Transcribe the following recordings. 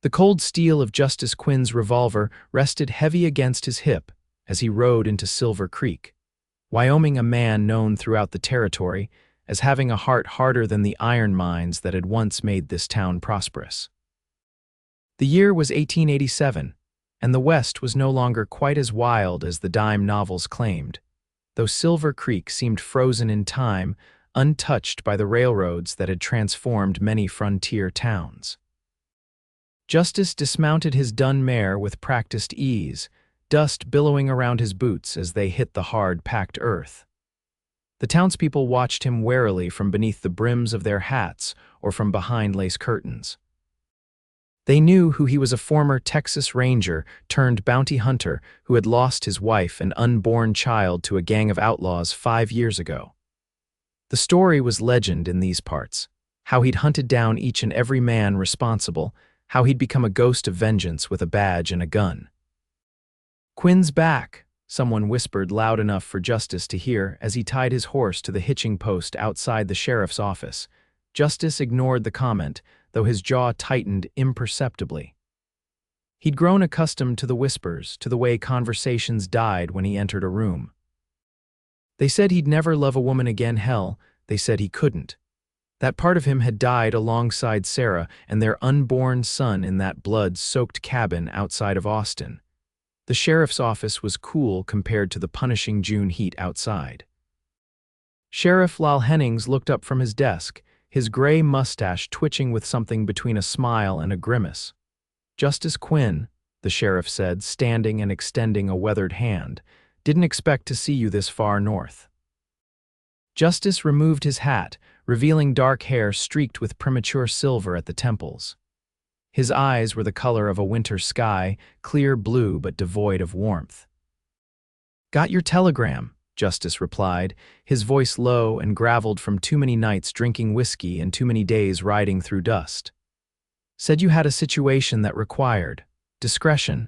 The cold steel of Justice Quinn's revolver rested heavy against his hip as he rode into Silver Creek, Wyoming, a man known throughout the territory as having a heart harder than the iron mines that had once made this town prosperous. The year was 1887, and the West was no longer quite as wild as the dime novels claimed, though Silver Creek seemed frozen in time, untouched by the railroads that had transformed many frontier towns. Justice dismounted his dun mare with practiced ease, dust billowing around his boots as they hit the hard, packed earth. The townspeople watched him warily from beneath the brims of their hats or from behind lace curtains. They knew who he was, a former Texas Ranger turned bounty hunter who had lost his wife and unborn child to a gang of outlaws 5 years ago. The story was legend in these parts, how he'd hunted down each and every man responsible, how he'd become a ghost of vengeance with a badge and a gun. "Quinn's back," someone whispered loud enough for Justice to hear as he tied his horse to the hitching post outside the sheriff's office. Justice ignored the comment, though his jaw tightened imperceptibly. He'd grown accustomed to the whispers, to the way conversations died when he entered a room. They said he'd never love a woman again. Hell, they said he couldn't. That part of him had died alongside Sarah and their unborn son in that blood-soaked cabin outside of Austin. The sheriff's office was cool compared to the punishing June heat outside. Sheriff Lyle Hennings looked up from his desk, his gray mustache twitching with something between a smile and a grimace. "Justice Quinn," the sheriff said, standing and extending a weathered hand, "didn't expect to see you this far north." Justice removed his hat, revealing dark hair streaked with premature silver at the temples. His eyes were the color of a winter sky, clear blue but devoid of warmth. "Got your telegram," Justice replied, his voice low and graveled from too many nights drinking whiskey and too many days riding through dust. "Said you had a situation that required discretion."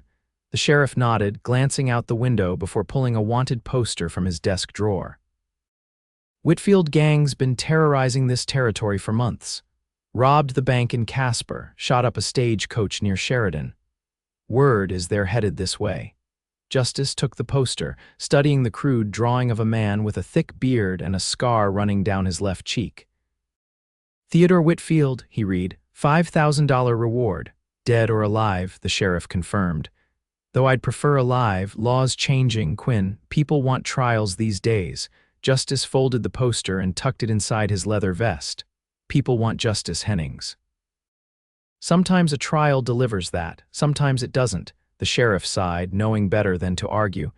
The sheriff nodded, glancing out the window before pulling a wanted poster from his desk drawer. "Whitfield gang's been terrorizing this territory for months. Robbed the bank in Casper, shot up a stagecoach near Sheridan. Word is they're headed this way." Justice took the poster, studying the crude drawing of a man with a thick beard and a scar running down his left cheek. "Theodore Whitfield," he read, $5,000 reward. "Dead or alive," the sheriff confirmed. "Though I'd prefer alive, laws changing, Quinn. People want trials these days." Justice folded the poster and tucked it inside his leather vest. "People want justice, Hennings." "Sometimes a trial delivers that, sometimes it doesn't," the sheriff sighed, knowing better than to argue.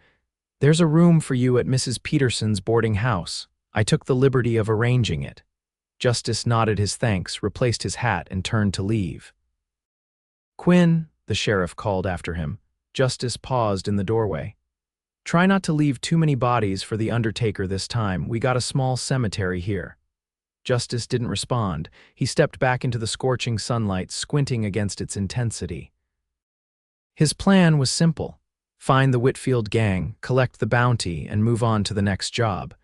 "There's a room for you at Mrs. Peterson's boarding house. I took the liberty of arranging it." Justice nodded his thanks, replaced his hat, and turned to leave. "Quinn," the sheriff called after him. Justice paused in the doorway. "Try not to leave too many bodies for the undertaker this time. We got a small cemetery here." Justice didn't respond. He stepped back into the scorching sunlight, squinting against its intensity. His plan was simple. Find the Whitfield gang, collect the bounty, and move on to the next job.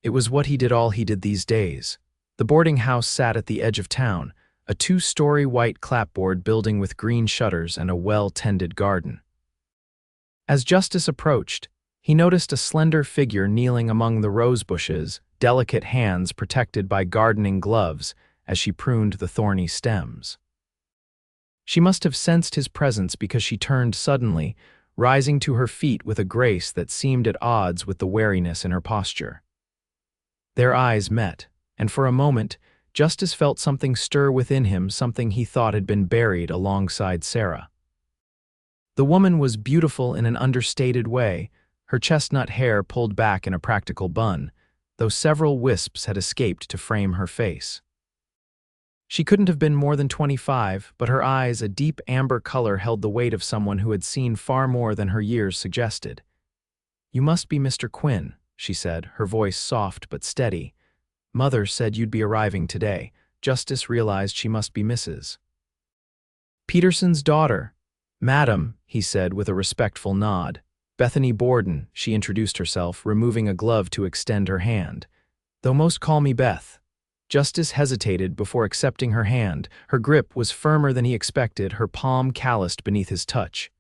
It was what he did these days. The boarding house sat at the edge of town, a 2-story white clapboard building with green shutters and a well-tended garden. As Justice approached, he noticed a slender figure kneeling among the rose bushes, delicate hands protected by gardening gloves as she pruned the thorny stems. She must have sensed his presence because she turned suddenly, rising to her feet with a grace that seemed at odds with the wariness in her posture. Their eyes met, and for a moment, Justice felt something stir within him, something he thought had been buried alongside Sarah. The woman was beautiful in an understated way, her chestnut hair pulled back in a practical bun, though several wisps had escaped to frame her face. She couldn't have been more than 25, but her eyes, a deep amber color, held the weight of someone who had seen far more than her years suggested. "You must be Mr. Quinn," she said, her voice soft but steady. "Mother said you'd be arriving today." Justice realized she must be Mrs. Peterson's daughter. "Madam," he said with a respectful nod. "Bethany Borden," she introduced herself, removing a glove to extend her hand. "Though most call me Beth." Justice hesitated before accepting her hand. Her grip was firmer than he expected, her palm calloused beneath his touch.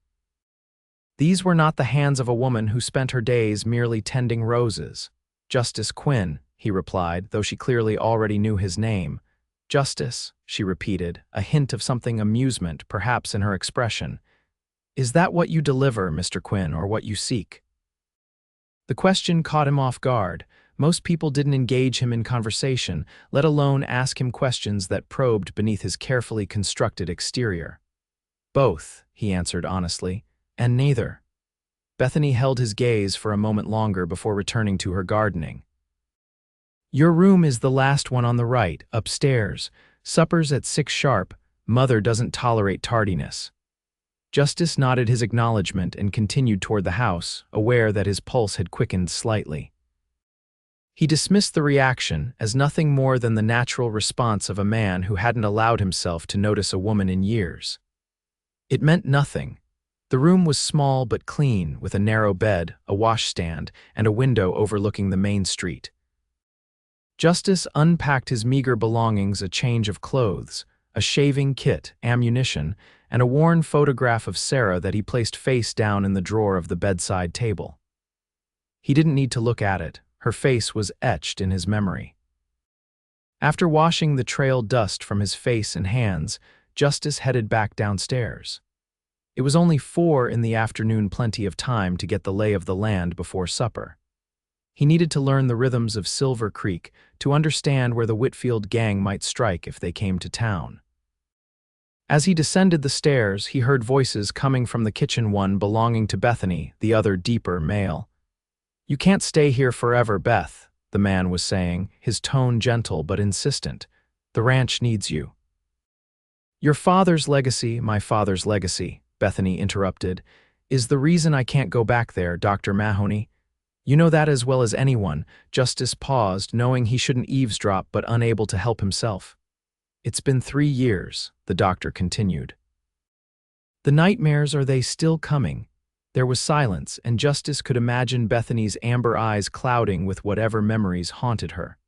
These were not the hands of a woman who spent her days merely tending roses. Justice Quinn, he replied, though she clearly already knew his name. Justice, she repeated, a hint of something amusement, perhaps, in her expression. Is that what you deliver, Mr. Quinn, or what you seek? The question caught him off guard. Most people didn't engage him in conversation, let alone ask him questions that probed beneath his carefully constructed exterior. Both, he answered honestly, and neither. Bethany held his gaze for a moment longer before returning to her gardening. Your room is the last one on the right, upstairs. Supper's at 6 sharp. Mother doesn't tolerate tardiness. Justice nodded his acknowledgement and continued toward the house, aware that his pulse had quickened slightly. He dismissed the reaction as nothing more than the natural response of a man who hadn't allowed himself to notice a woman in years. It meant nothing. The room was small but clean, with a narrow bed, a washstand, and a window overlooking the main street. Justice unpacked his meager belongings, a change of clothes, a shaving kit, ammunition, and a worn photograph of Sarah that he placed face down in the drawer of the bedside table. He didn't need to look at it. Her face was etched in his memory. After washing the trailed dust from his face and hands, Justice headed back downstairs. It was only 4 in the afternoon, plenty of time to get the lay of the land before supper. He needed to learn the rhythms of Silver Creek, to understand where the Whitfield gang might strike if they came to town. As he descended the stairs, he heard voices coming from the kitchen, one belonging to Bethany, the other deeper, male. You can't stay here forever, Beth, the man was saying, his tone gentle but insistent. The ranch needs you. Your father's legacy, my father's legacy, Bethany interrupted, is the reason I can't go back there, Dr. Mahoney. You know that as well as anyone. Justice paused, knowing he shouldn't eavesdrop but unable to help himself. It's been 3 years, the doctor continued. The nightmares, are they still coming? There was silence, and Justice could imagine Bethany's amber eyes clouding with whatever memories haunted her.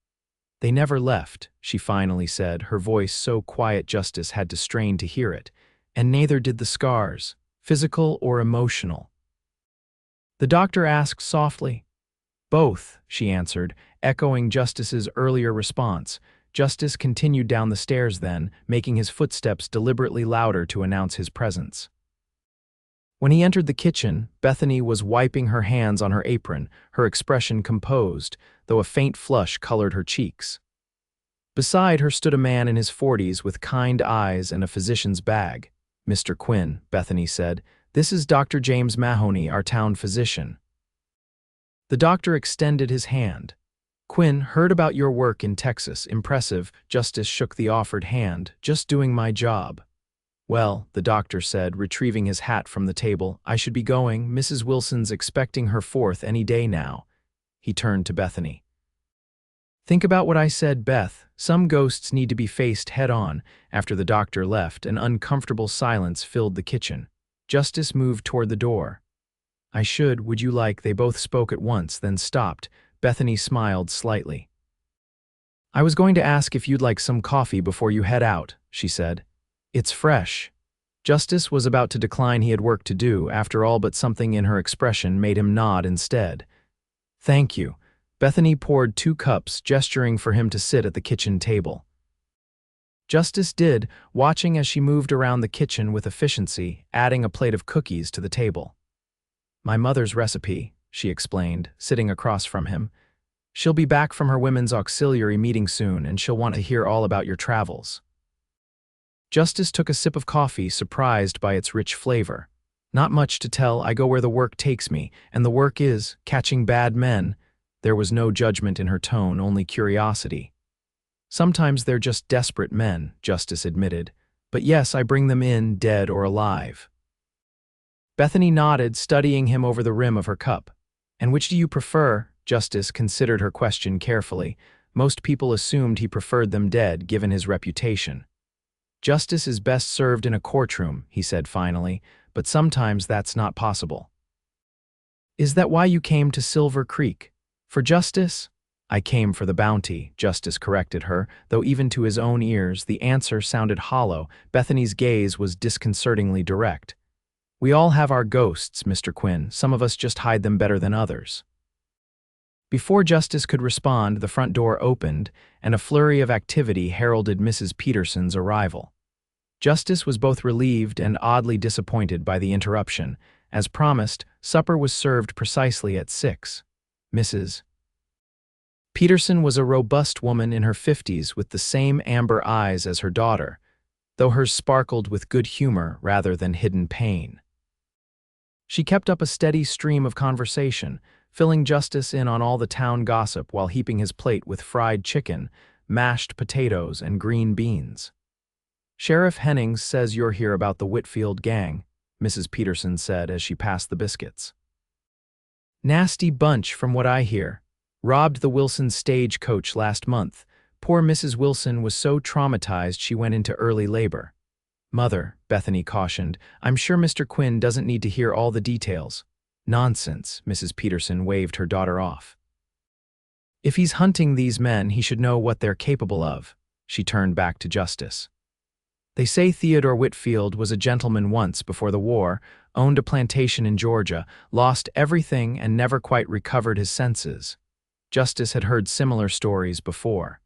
They never left, she finally said, her voice so quiet Justice had to strain to hear it, and neither did the scars, physical or emotional. The doctor asked softly. Both, she answered, echoing Justice's earlier response. Justice continued down the stairs then, making his footsteps deliberately louder to announce his presence. When he entered the kitchen, Bethany was wiping her hands on her apron, her expression composed, though a faint flush colored her cheeks. Beside her stood a man in his 40s with kind eyes and a physician's bag. Mr. Quinn, Bethany said, this is Dr. James Mahoney, our town physician. The doctor extended his hand. Quinn, heard about your work in Texas. Impressive. Justice shook the offered hand. Just doing my job. Well, the doctor said, retrieving his hat from the table, I should be going. Mrs. Wilson's expecting her 4th any day now. He turned to Bethany. Think about what I said, Beth. Some ghosts need to be faced head-on. After the doctor left, an uncomfortable silence filled the kitchen. Justice moved toward the door. Would you like? They both spoke at once, then stopped. Bethany smiled slightly. I was going to ask if you'd like some coffee before you head out, she said. It's fresh. Justice was about to decline. He had work to do, after all, but something in her expression made him nod instead. Thank you. Bethany poured 2 cups, gesturing for him to sit at the kitchen table. Justice did, watching as she moved around the kitchen with efficiency, adding a plate of cookies to the table. My mother's recipe, she explained, sitting across from him. She'll be back from her women's auxiliary meeting soon, and she'll want to hear all about your travels. Justice took a sip of coffee, surprised by its rich flavor. Not much to tell. I go where the work takes me, and the work is catching bad men. There was no judgment in her tone, only curiosity. Sometimes they're just desperate men, Justice admitted. But yes, I bring them in, dead or alive. Bethany nodded, studying him over the rim of her cup. And which do you prefer? Justice considered her question carefully. Most people assumed he preferred them dead, given his reputation. Justice is best served in a courtroom, he said finally, but sometimes that's not possible. Is that why you came to Silver Creek? For justice? I came for the bounty, Justice corrected her, though even to his own ears the answer sounded hollow. Bethany's gaze was disconcertingly direct. We all have our ghosts, Mr. Quinn. Some of us just hide them better than others. Before Justice could respond, the front door opened, and a flurry of activity heralded Mrs. Peterson's arrival. Justice was both relieved and oddly disappointed by the interruption. As promised, supper was served precisely at 6. Mrs. Peterson was a robust woman in her 50s with the same amber eyes as her daughter, though hers sparkled with good humor rather than hidden pain. She kept up a steady stream of conversation, filling Justice in on all the town gossip while heaping his plate with fried chicken, mashed potatoes, and green beans. Sheriff Hennings says you're here about the Whitfield gang, Mrs. Peterson said as she passed the biscuits. Nasty bunch from what I hear. Robbed the Wilson stagecoach last month. Poor Mrs. Wilson was so traumatized she went into early labor. Mother, Bethany cautioned, I'm sure Mr. Quinn doesn't need to hear all the details. Nonsense, Mrs. Peterson waved her daughter off. If he's hunting these men, he should know what they're capable of. She turned back to Justice. They say Theodore Whitfield was a gentleman once before the war, owned a plantation in Georgia, lost everything and never quite recovered his senses. Justice had heard similar stories before.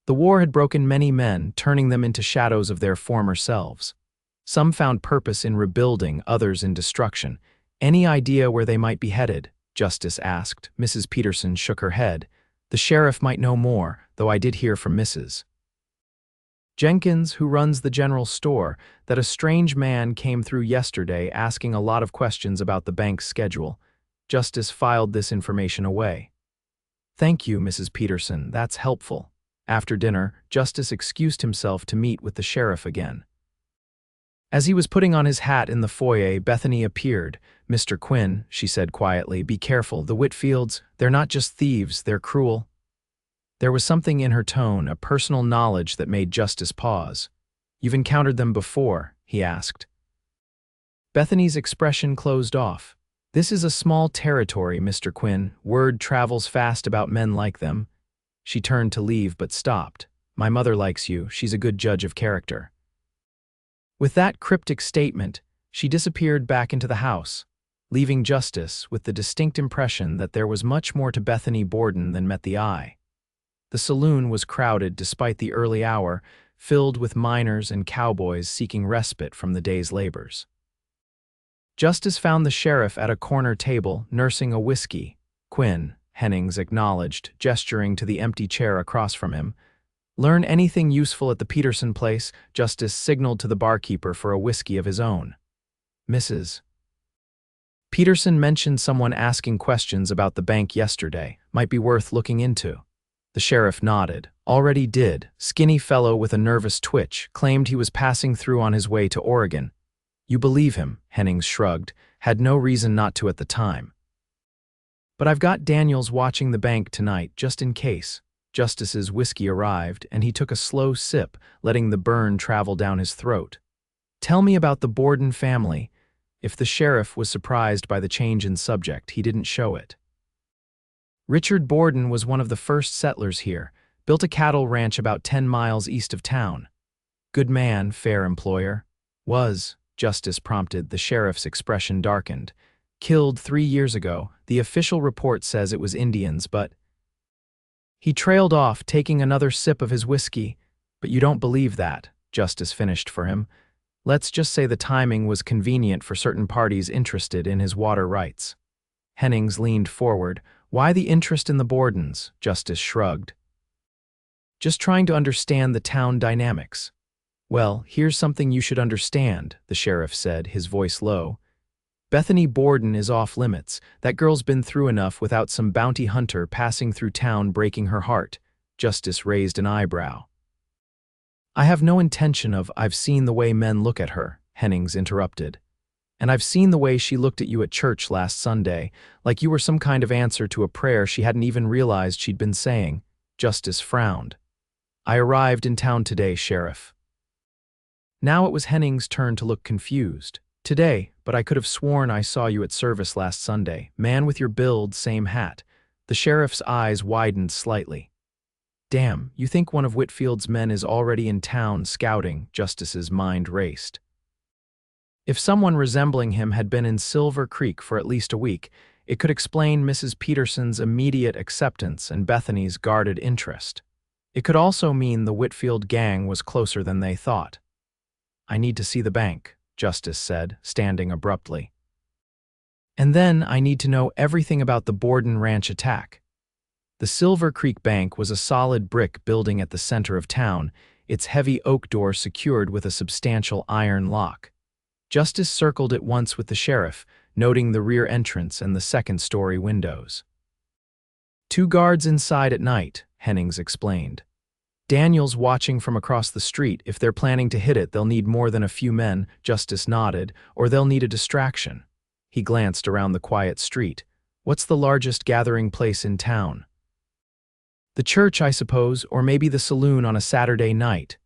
The war had broken many men, turning them into shadows of their former selves. Some found purpose in rebuilding, others in destruction. Any idea where they might be headed? Justice asked. Mrs. Peterson shook her head. The sheriff might know more, though I did hear from Mrs. Jenkins, who runs the general store, that a strange man came through yesterday asking a lot of questions about the bank's schedule. Justice filed this information away. Thank you, Mrs. Peterson, that's helpful. After dinner, Justice excused himself to meet with the sheriff again. As he was putting on his hat in the foyer, Bethany appeared. Mr. Quinn, she said quietly, be careful, the Whitfields, they're not just thieves, they're cruel. There was something in her tone, a personal knowledge that made Justice pause. You've encountered them before, he asked. Bethany's expression closed off. This is a small territory, Mr. Quinn. Word travels fast about men like them. She turned to leave but stopped. My mother likes you. She's a good judge of character. With that cryptic statement, she disappeared back into the house, leaving Justice with the distinct impression that there was much more to Bethany Borden than met the eye. The saloon was crowded despite the early hour, filled with miners and cowboys seeking respite from the day's labors. Justice found the sheriff at a corner table, nursing a whiskey. Quinn, Hennings acknowledged, gesturing to the empty chair across from him. Learn anything useful at the Peterson place? Justice signaled to the barkeeper for a whiskey of his own. Mrs. Peterson mentioned someone asking questions about the bank yesterday. Might be worth looking into. The sheriff nodded. Already did. Skinny fellow with a nervous twitch, claimed he was passing through on his way to Oregon. You believe him, Hennings shrugged, had no reason not to at the time. But I've got Daniels watching the bank tonight, just in case. Justice's whiskey arrived, and he took a slow sip, letting the burn travel down his throat. Tell me about the Borden family. If the sheriff was surprised by the change in subject, he didn't show it. Richard Borden was one of the first settlers here, built a cattle ranch about 10 miles east of town. Good man, fair employer. Was, Justice prompted, the sheriff's expression darkened. Killed 3 years ago. The official report says it was Indians, but... He trailed off, taking another sip of his whiskey. But you don't believe that, Justice finished for him. Let's just say the timing was convenient for certain parties interested in his water rights. Hennings leaned forward. Why the interest in the Bordens? Justice shrugged. Just trying to understand the town dynamics. Well, here's something you should understand, the sheriff said, his voice low. Bethany Borden is off limits. That girl's been through enough without some bounty hunter passing through town breaking her heart. Justice raised an eyebrow. I have no intention of I've seen the way men look at her, Hennings interrupted. And I've seen the way she looked at you at church last Sunday, like you were some kind of answer to a prayer she hadn't even realized she'd been saying. Justice frowned. I arrived in town today, Sheriff. Now it was Hennings' turn to look confused. Today, but I could have sworn I saw you at service last Sunday. Man with your build, same hat. The sheriff's eyes widened slightly. Damn, you think one of Whitfield's men is already in town scouting? Justice's mind raced. If someone resembling him had been in Silver Creek for at least a week, it could explain Mrs. Peterson's immediate acceptance and Bethany's guarded interest. It could also mean the Whitfield gang was closer than they thought. I need to see the bank, Justice said, standing abruptly. And then I need to know everything about the Borden Ranch attack. The Silver Creek Bank was a solid brick building at the center of town, its heavy oak door secured with a substantial iron lock. Justice circled it once with the sheriff, noting the rear entrance and the second-story windows. 2 guards inside at night, Hennings explained. Daniel's watching from across the street. If they're planning to hit it, they'll need more than a few men, Justice nodded, or they'll need a distraction. He glanced around the quiet street. What's the largest gathering place in town? The church, I suppose, or maybe the saloon on a Saturday night.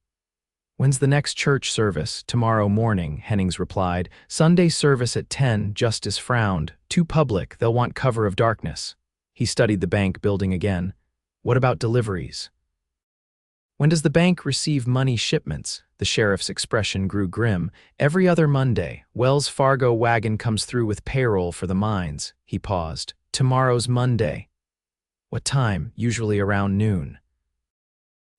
When's the next church service? Tomorrow morning, Hennings replied. Sunday service at 10, Justice frowned. Too public, they'll want cover of darkness. He studied the bank building again. What about deliveries? When does the bank receive money shipments? The sheriff's expression grew grim. Every other Monday, Wells Fargo wagon comes through with payroll for the mines. He paused. Tomorrow's Monday. What time? Usually around noon.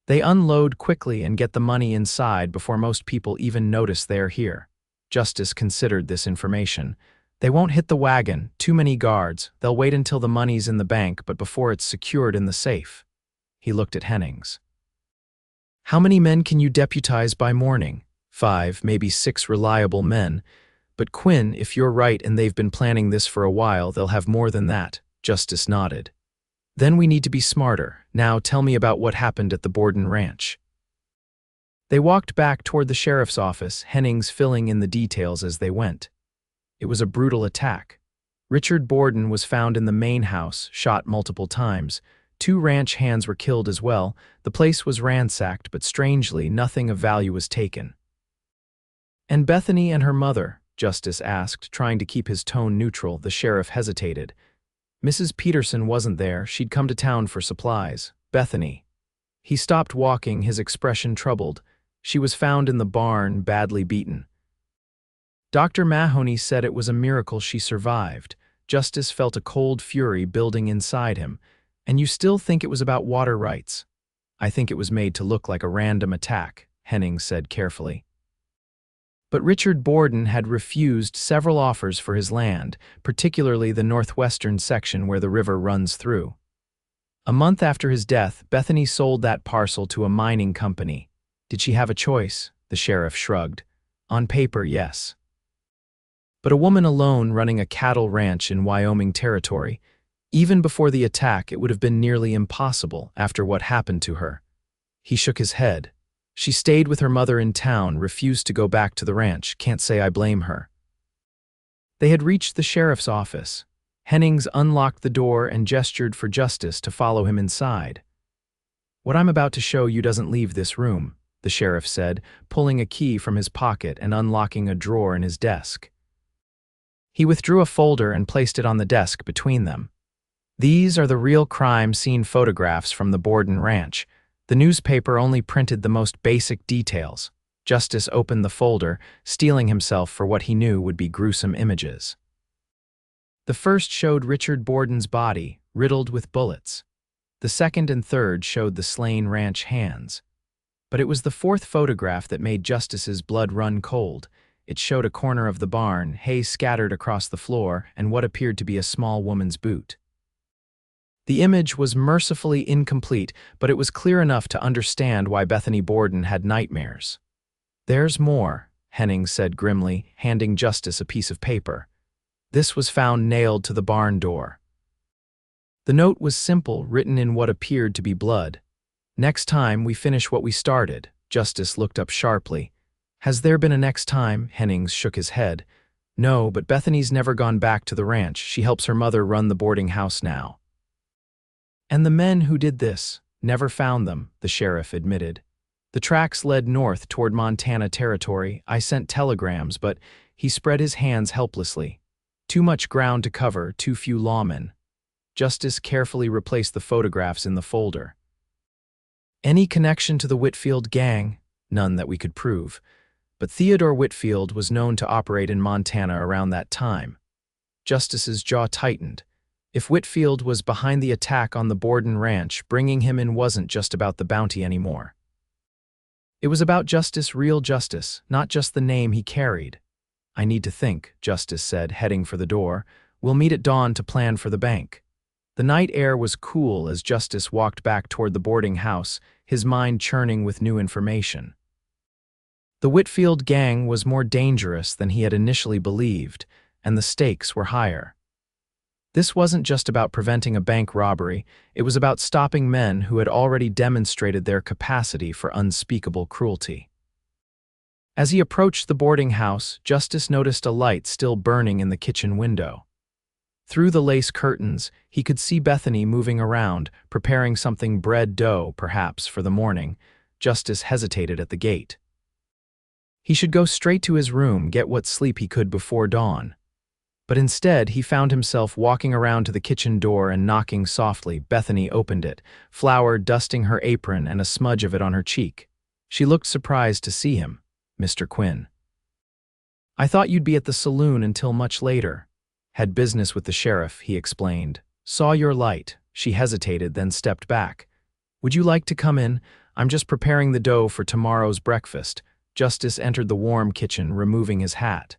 They unload quickly and get the money inside before most people even notice they're here. Justice considered this information. They won't hit the wagon, too many guards. They'll wait until the money's in the bank, but before it's secured in the safe. He looked at Hennings. How many men can you deputize by morning? 5, maybe 6 reliable men. But Quinn, if you're right and they've been planning this for a while, they'll have more than that. Justice nodded. Then we need to be smarter. Now tell me about what happened at the Borden Ranch. They walked back toward the sheriff's office, Hennings filling in the details as they went. It was a brutal attack. Richard Borden was found in the main house, shot multiple times. 2 ranch hands were killed as well. The place was ransacked, but strangely, nothing of value was taken. And Bethany and her mother? Justice asked, trying to keep his tone neutral. The sheriff hesitated. Mrs. Peterson wasn't there. She'd come to town for supplies. Bethany. He stopped walking, his expression troubled. She was found in the barn, badly beaten. Dr. Mahoney said it was a miracle she survived. Justice felt a cold fury building inside him. And you still think it was about water rights? I think it was made to look like a random attack, Hennings said carefully. But Richard Borden had refused several offers for his land, particularly the northwestern section where the river runs through. A month after his death, Bethany sold that parcel to a mining company. Did she have a choice? The sheriff shrugged. On paper, yes. But a woman alone running a cattle ranch in Wyoming territory, even before the attack, it would have been nearly impossible after what happened to her. He shook his head. She stayed with her mother in town, refused to go back to the ranch. Can't say I blame her. They had reached the sheriff's office. Hennings unlocked the door and gestured for Justice to follow him inside. What I'm about to show you doesn't leave this room, the sheriff said, pulling a key from his pocket and unlocking a drawer in his desk. He withdrew a folder and placed it on the desk between them. These are the real crime scene photographs from the Borden Ranch. The newspaper only printed the most basic details. Justice opened the folder, steeling himself for what he knew would be gruesome images. The first showed Richard Borden's body, riddled with bullets. The second and third showed the slain ranch hands. But it was the fourth photograph that made Justice's blood run cold. It showed a corner of the barn, hay scattered across the floor, and what appeared to be a small woman's boot. The image was mercifully incomplete, but it was clear enough to understand why Bethany Borden had nightmares. There's more, Hennings said grimly, handing Justice a piece of paper. This was found nailed to the barn door. The note was simple, written in what appeared to be blood. Next time we finish what we started. Justice looked up sharply. Has there been a next time? Hennings shook his head. No, but Bethany's never gone back to the ranch. She helps her mother run the boarding house now. And the men who did this never found them, the sheriff admitted. The tracks led north toward Montana territory. I sent telegrams, but he spread his hands helplessly. Too much ground to cover, too few lawmen. Justice carefully replaced the photographs in the folder. Any connection to the Whitfield gang? None that we could prove. But Theodore Whitfield was known to operate in Montana around that time. Justice's jaw tightened. If Whitfield was behind the attack on the Borden ranch, bringing him in wasn't just about the bounty anymore. It was about justice, real justice, not just the name he carried. I need to think, Justice said, heading for the door. We'll meet at dawn to plan for the bank. The night air was cool as Justice walked back toward the boarding house, his mind churning with new information. The Whitfield gang was more dangerous than he had initially believed, and the stakes were higher. This wasn't just about preventing a bank robbery, it was about stopping men who had already demonstrated their capacity for unspeakable cruelty. As he approached the boarding house, Justice noticed a light still burning in the kitchen window. Through the lace curtains, he could see Bethany moving around, preparing something bread dough, perhaps, for the morning. Justice hesitated at the gate. He should go straight to his room, get what sleep he could before dawn. But instead, he found himself walking around to the kitchen door and knocking softly. Bethany opened it, flour dusting her apron and a smudge of it on her cheek. She looked surprised to see him. Mr. Quinn. I thought you'd be at the saloon until much later. Had business with the sheriff, he explained. Saw your light. She hesitated, then stepped back. Would you like to come in? I'm just preparing the dough for tomorrow's breakfast. Justice entered the warm kitchen, removing his hat.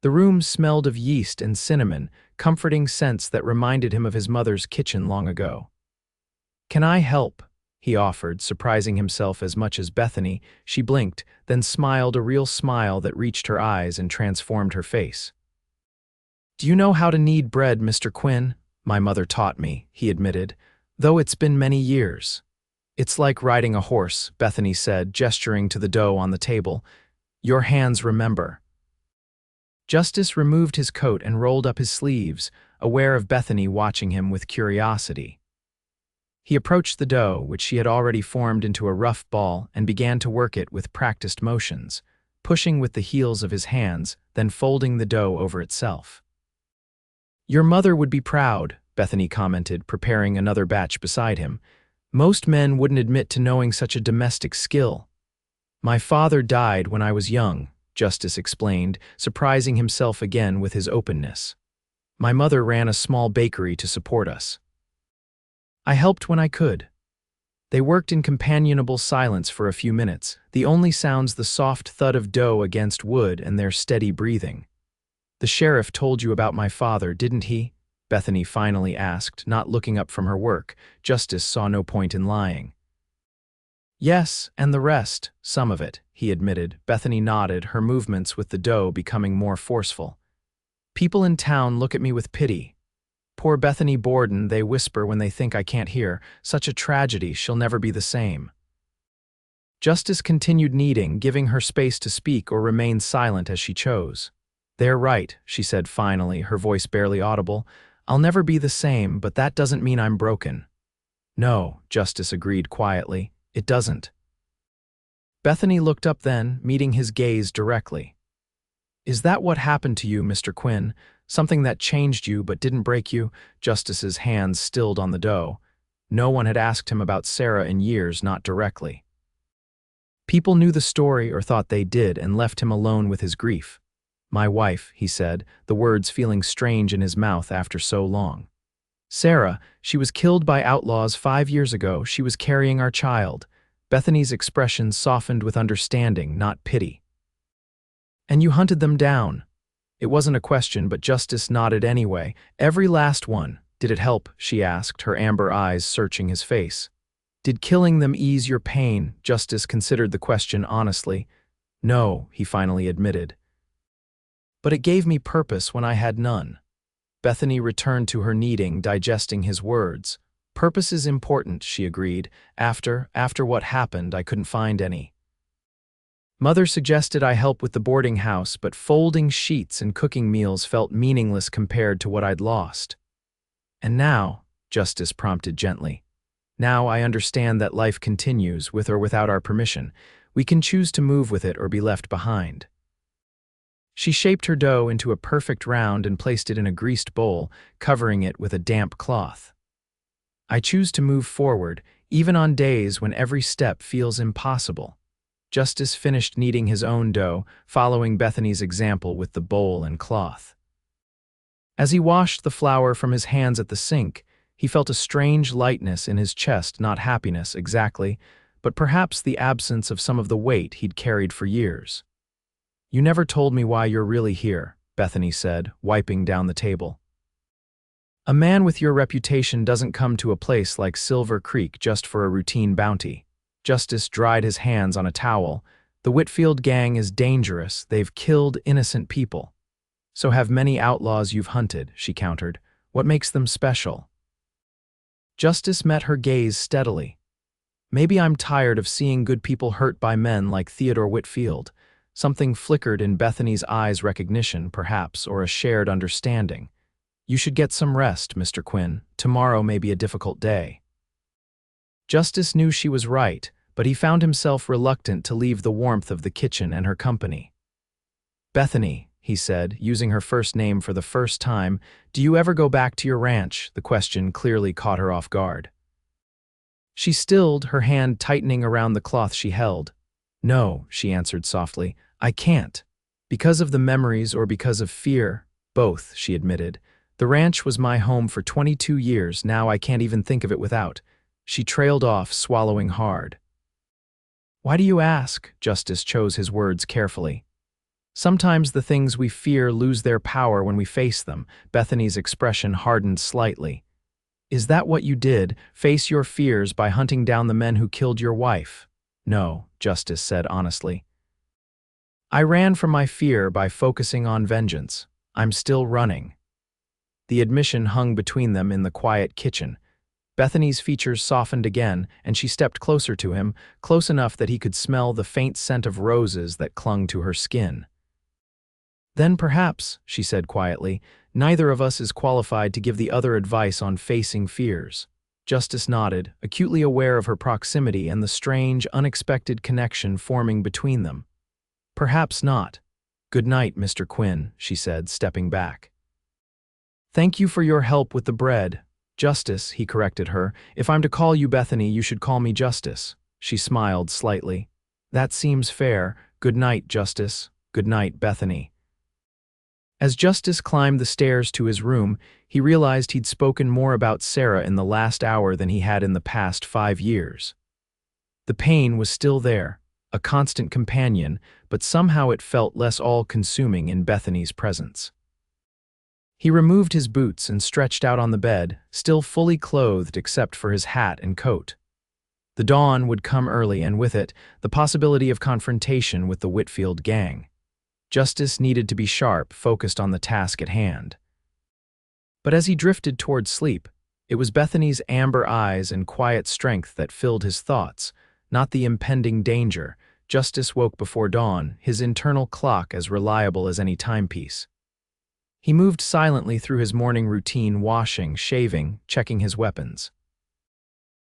The room smelled of yeast and cinnamon, comforting scents that reminded him of his mother's kitchen long ago. Can I help? He offered, surprising himself as much as Bethany. She blinked, then smiled, a real smile that reached her eyes and transformed her face. Do you know how to knead bread, Mr. Quinn? My mother taught me, he admitted, though it's been many years. It's like riding a horse, Bethany said, gesturing to the dough on the table. Your hands remember. Justice removed his coat and rolled up his sleeves, aware of Bethany watching him with curiosity. He approached the dough, which she had already formed into a rough ball, and began to work it with practiced motions, pushing with the heels of his hands, then folding the dough over itself. Your mother would be proud, Bethany commented, preparing another batch beside him. Most men wouldn't admit to knowing such a domestic skill. My father died when I was young, Justice explained, surprising himself again with his openness. My mother ran a small bakery to support us. I helped when I could. They worked in companionable silence for a few minutes, the only sounds the soft thud of dough against wood and their steady breathing. The sheriff told you about my father, didn't he? Bethany finally asked, not looking up from her work. Justice saw no point in lying. Yes, and the rest, some of it, he admitted. Bethany nodded, her movements with the dough becoming more forceful. People in town look at me with pity. Poor Bethany Borden, they whisper when they think I can't hear. Such a tragedy, she'll never be the same. Justice continued kneading, giving her space to speak or remain silent as she chose. They're right, she said finally, her voice barely audible. I'll never be the same, but that doesn't mean I'm broken. No, Justice agreed quietly. It doesn't. Bethany looked up then, meeting his gaze directly. Is that what happened to you, Mr. Quinn? Something that changed you but didn't break you? Justice's hands stilled on the dough. No one had asked him about Sarah in years, not directly. People knew the story or thought they did and left him alone with his grief. My wife, he said, the words feeling strange in his mouth after so long. Sarah, she was killed by outlaws 5 years ago. She was carrying our child. Bethany's expression softened with understanding, not pity. And you hunted them down. It wasn't a question, but Justice nodded anyway. Every last one. Did it help? She asked, her amber eyes searching his face. Did killing them ease your pain? Justice considered the question honestly. No, he finally admitted. But it gave me purpose when I had none. Bethany returned to her kneading, digesting his words. Purpose is important, she agreed. After what happened, I couldn't find any. Mother suggested I help with the boarding house, but folding sheets and cooking meals felt meaningless compared to what I'd lost. And now, Justice prompted gently, now I understand that life continues, with or without our permission. We can choose to move with it or be left behind. She shaped her dough into a perfect round and placed it in a greased bowl, covering it with a damp cloth. I choose to move forward, even on days when every step feels impossible. Justice finished kneading his own dough, following Bethany's example with the bowl and cloth. As he washed the flour from his hands at the sink, he felt a strange lightness in his chest, not happiness exactly, but perhaps the absence of some of the weight he'd carried for years. "You never told me why you're really here," Bethany said, wiping down the table. "A man with your reputation doesn't come to a place like Silver Creek just for a routine bounty." Justice dried his hands on a towel. "The Whitfield gang is dangerous. They've killed innocent people." "So have many outlaws you've hunted," she countered. "What makes them special?" Justice met her gaze steadily. "Maybe I'm tired of seeing good people hurt by men like Theodore Whitfield." Something flickered in Bethany's eyes, recognition, perhaps, or a shared understanding. "You should get some rest, Mr. Quinn. Tomorrow may be a difficult day." Justice knew she was right, but he found himself reluctant to leave the warmth of the kitchen and her company. "Bethany," he said, using her first name for the first time, "do you ever go back to your ranch?" The question clearly caught her off guard. She stilled, her hand tightening around the cloth she held. "No," she answered softly, "I can't. Because of the memories or because of fear?" "Both," she admitted. "The ranch was my home for 22 years, now I can't even think of it without." She trailed off, swallowing hard. "Why do you ask?" Justice chose his words carefully. "Sometimes the things we fear lose their power when we face them." Bethany's expression hardened slightly. "Is that what you did, face your fears by hunting down the men who killed your wife?" "No," Justice said honestly. "I ran from my fear by focusing on vengeance. I'm still running." The admission hung between them in the quiet kitchen. Bethany's features softened again, and she stepped closer to him, close enough that he could smell the faint scent of roses that clung to her skin. "Then perhaps," she said quietly, "neither of us is qualified to give the other advice on facing fears." Justice nodded, acutely aware of her proximity and the strange, unexpected connection forming between them. "Perhaps not. Good night, Mr. Quinn," she said, stepping back. "Thank you for your help with the bread." "Justice," he corrected her. "If I'm to call you Bethany, you should call me Justice." She smiled slightly. "That seems fair. Good night, Justice. Good night, Bethany." As Justice climbed the stairs to his room, he realized he'd spoken more about Sarah in the last hour than he had in the past 5 years. The pain was still there, a constant companion, but somehow it felt less all-consuming in Bethany's presence. He removed his boots and stretched out on the bed, still fully clothed except for his hat and coat. The dawn would come early, and with it, the possibility of confrontation with the Whitfield gang. Justice needed to be sharp, focused on the task at hand. But as he drifted toward sleep, it was Bethany's amber eyes and quiet strength that filled his thoughts, not the impending danger. Justice woke before dawn, his internal clock as reliable as any timepiece. He moved silently through his morning routine, washing, shaving, checking his weapons.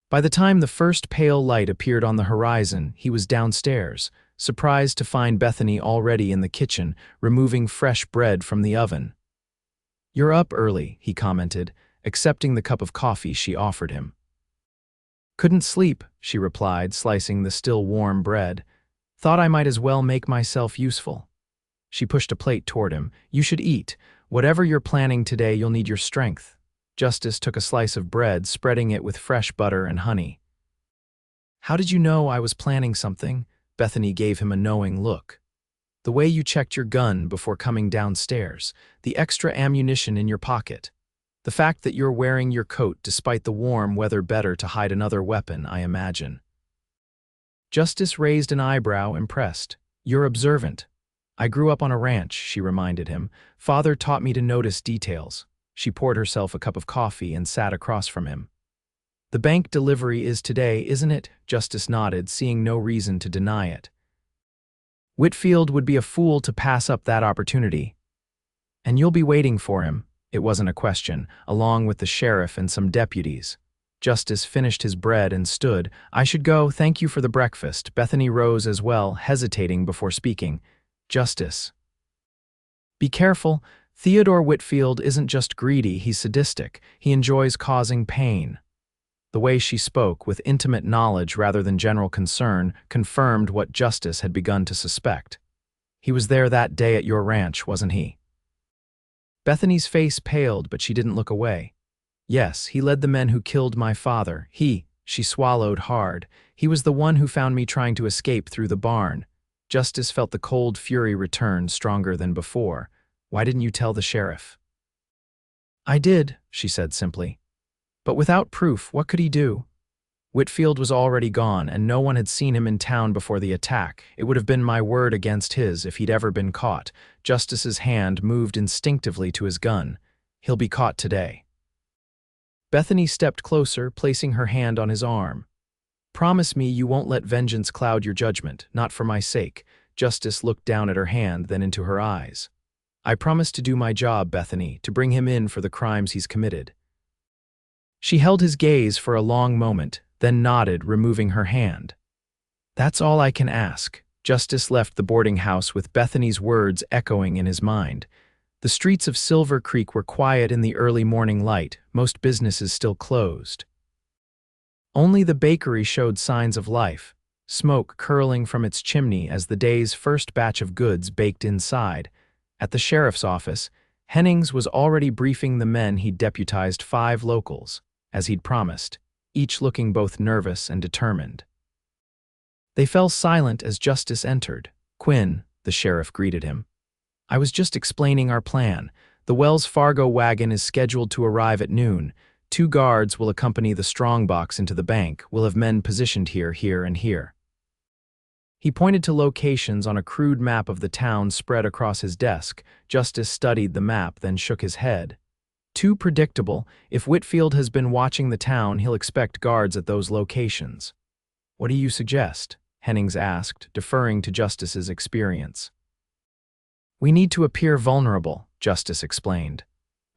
By the time the first pale light appeared on the horizon, he was downstairs, surprised to find Bethany already in the kitchen, removing fresh bread from the oven. "You're up early," he commented, accepting the cup of coffee she offered him. "Couldn't sleep," she replied, slicing the still warm bread. "Thought I might as well make myself useful." She pushed a plate toward him. "You should eat. Whatever you're planning today, you'll need your strength." Justice took a slice of bread, spreading it with fresh butter and honey. "How did you know I was planning something?" Bethany gave him a knowing look. "The way you checked your gun before coming downstairs, the extra ammunition in your pocket. The fact that you're wearing your coat despite the warm weather, better to hide another weapon, I imagine." Justice raised an eyebrow, impressed. "You're observant." "I grew up on a ranch," she reminded him. "Father taught me to notice details." She poured herself a cup of coffee and sat across from him. "The bank delivery is today, isn't it?" Justice nodded, seeing no reason to deny it. "Whitfield would be a fool to pass up that opportunity. And you'll be waiting for him." It wasn't a question, along with the sheriff and some deputies. Justice finished his bread and stood. "I should go, thank you for the breakfast." Bethany rose as well, hesitating before speaking. "Justice." Be careful, Theodore Whitfield isn't just greedy, he's sadistic. He enjoys causing pain. The way she spoke, with intimate knowledge rather than general concern, confirmed what Justice had begun to suspect. He was there that day at your ranch, wasn't he? Bethany's face paled, but she didn't look away. Yes, he led the men who killed my father. She swallowed hard. He was the one who found me trying to escape through the barn. Justice felt the cold fury return, stronger than before. Why didn't you tell the sheriff? I did, she said simply. But without proof, what could he do? Whitfield was already gone, and no one had seen him in town before the attack. It would have been my word against his if he'd ever been caught. Justice's hand moved instinctively to his gun. He'll be caught today. Bethany stepped closer, placing her hand on his arm. Promise me you won't let vengeance cloud your judgment, not for my sake. Justice looked down at her hand, then into her eyes. I promise to do my job, Bethany, to bring him in for the crimes he's committed. She held his gaze for a long moment, then nodded, removing her hand. That's all I can ask. Justice left the boarding house with Bethany's words echoing in his mind. The streets of Silver Creek were quiet in the early morning light, most businesses still closed. Only the bakery showed signs of life, smoke curling from its chimney as the day's first batch of goods baked inside. At the sheriff's office, Hennings was already briefing the men he'd deputized 5 locals, as he'd promised, each looking both nervous and determined. They fell silent as Justice entered. Quinn, the sheriff greeted him. I was just explaining our plan. The Wells Fargo wagon is scheduled to arrive at noon. 2 guards will accompany the strongbox into the bank. We'll have men positioned here, and here. He pointed to locations on a crude map of the town spread across his desk. Justice studied the map, then shook his head. Too predictable. If Whitfield has been watching the town, he'll expect guards at those locations. What do you suggest? Hennings asked, deferring to Justice's experience. We need to appear vulnerable, Justice explained.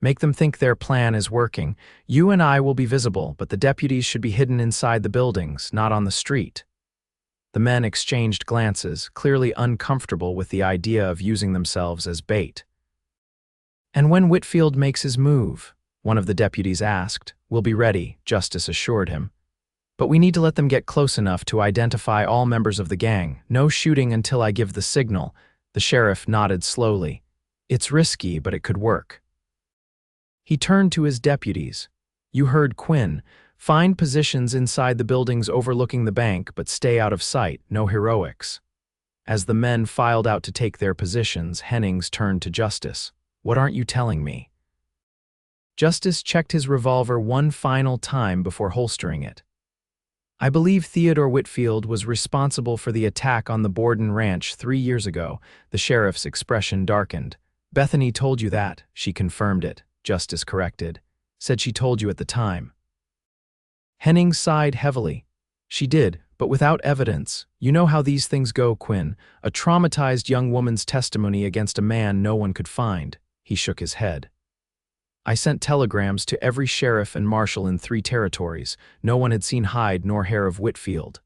Make them think their plan is working. You and I will be visible, but the deputies should be hidden inside the buildings, not on the street. The men exchanged glances, clearly uncomfortable with the idea of using themselves as bait. And when Whitfield makes his move, one of the deputies asked. We'll be ready, Justice assured him. But we need to let them get close enough to identify all members of the gang. No shooting until I give the signal. The sheriff nodded slowly. It's risky, but it could work. He turned to his deputies. You heard Quinn. Find positions inside the buildings overlooking the bank, but stay out of sight. No heroics. As the men filed out to take their positions, Hennings turned to Justice. What aren't you telling me? Justice checked his revolver one final time before holstering it. I believe Theodore Whitfield was responsible for the attack on the Borden ranch 3 years ago. The sheriff's expression darkened. Bethany told you that. She confirmed it. Justice corrected. Said she told you at the time. Hennings sighed heavily. She did, but without evidence. You know how these things go, Quinn. A traumatized young woman's testimony against a man no one could find. He shook his head. I sent telegrams to every sheriff and marshal in 3 territories. No one had seen hide nor hair of Whitfield.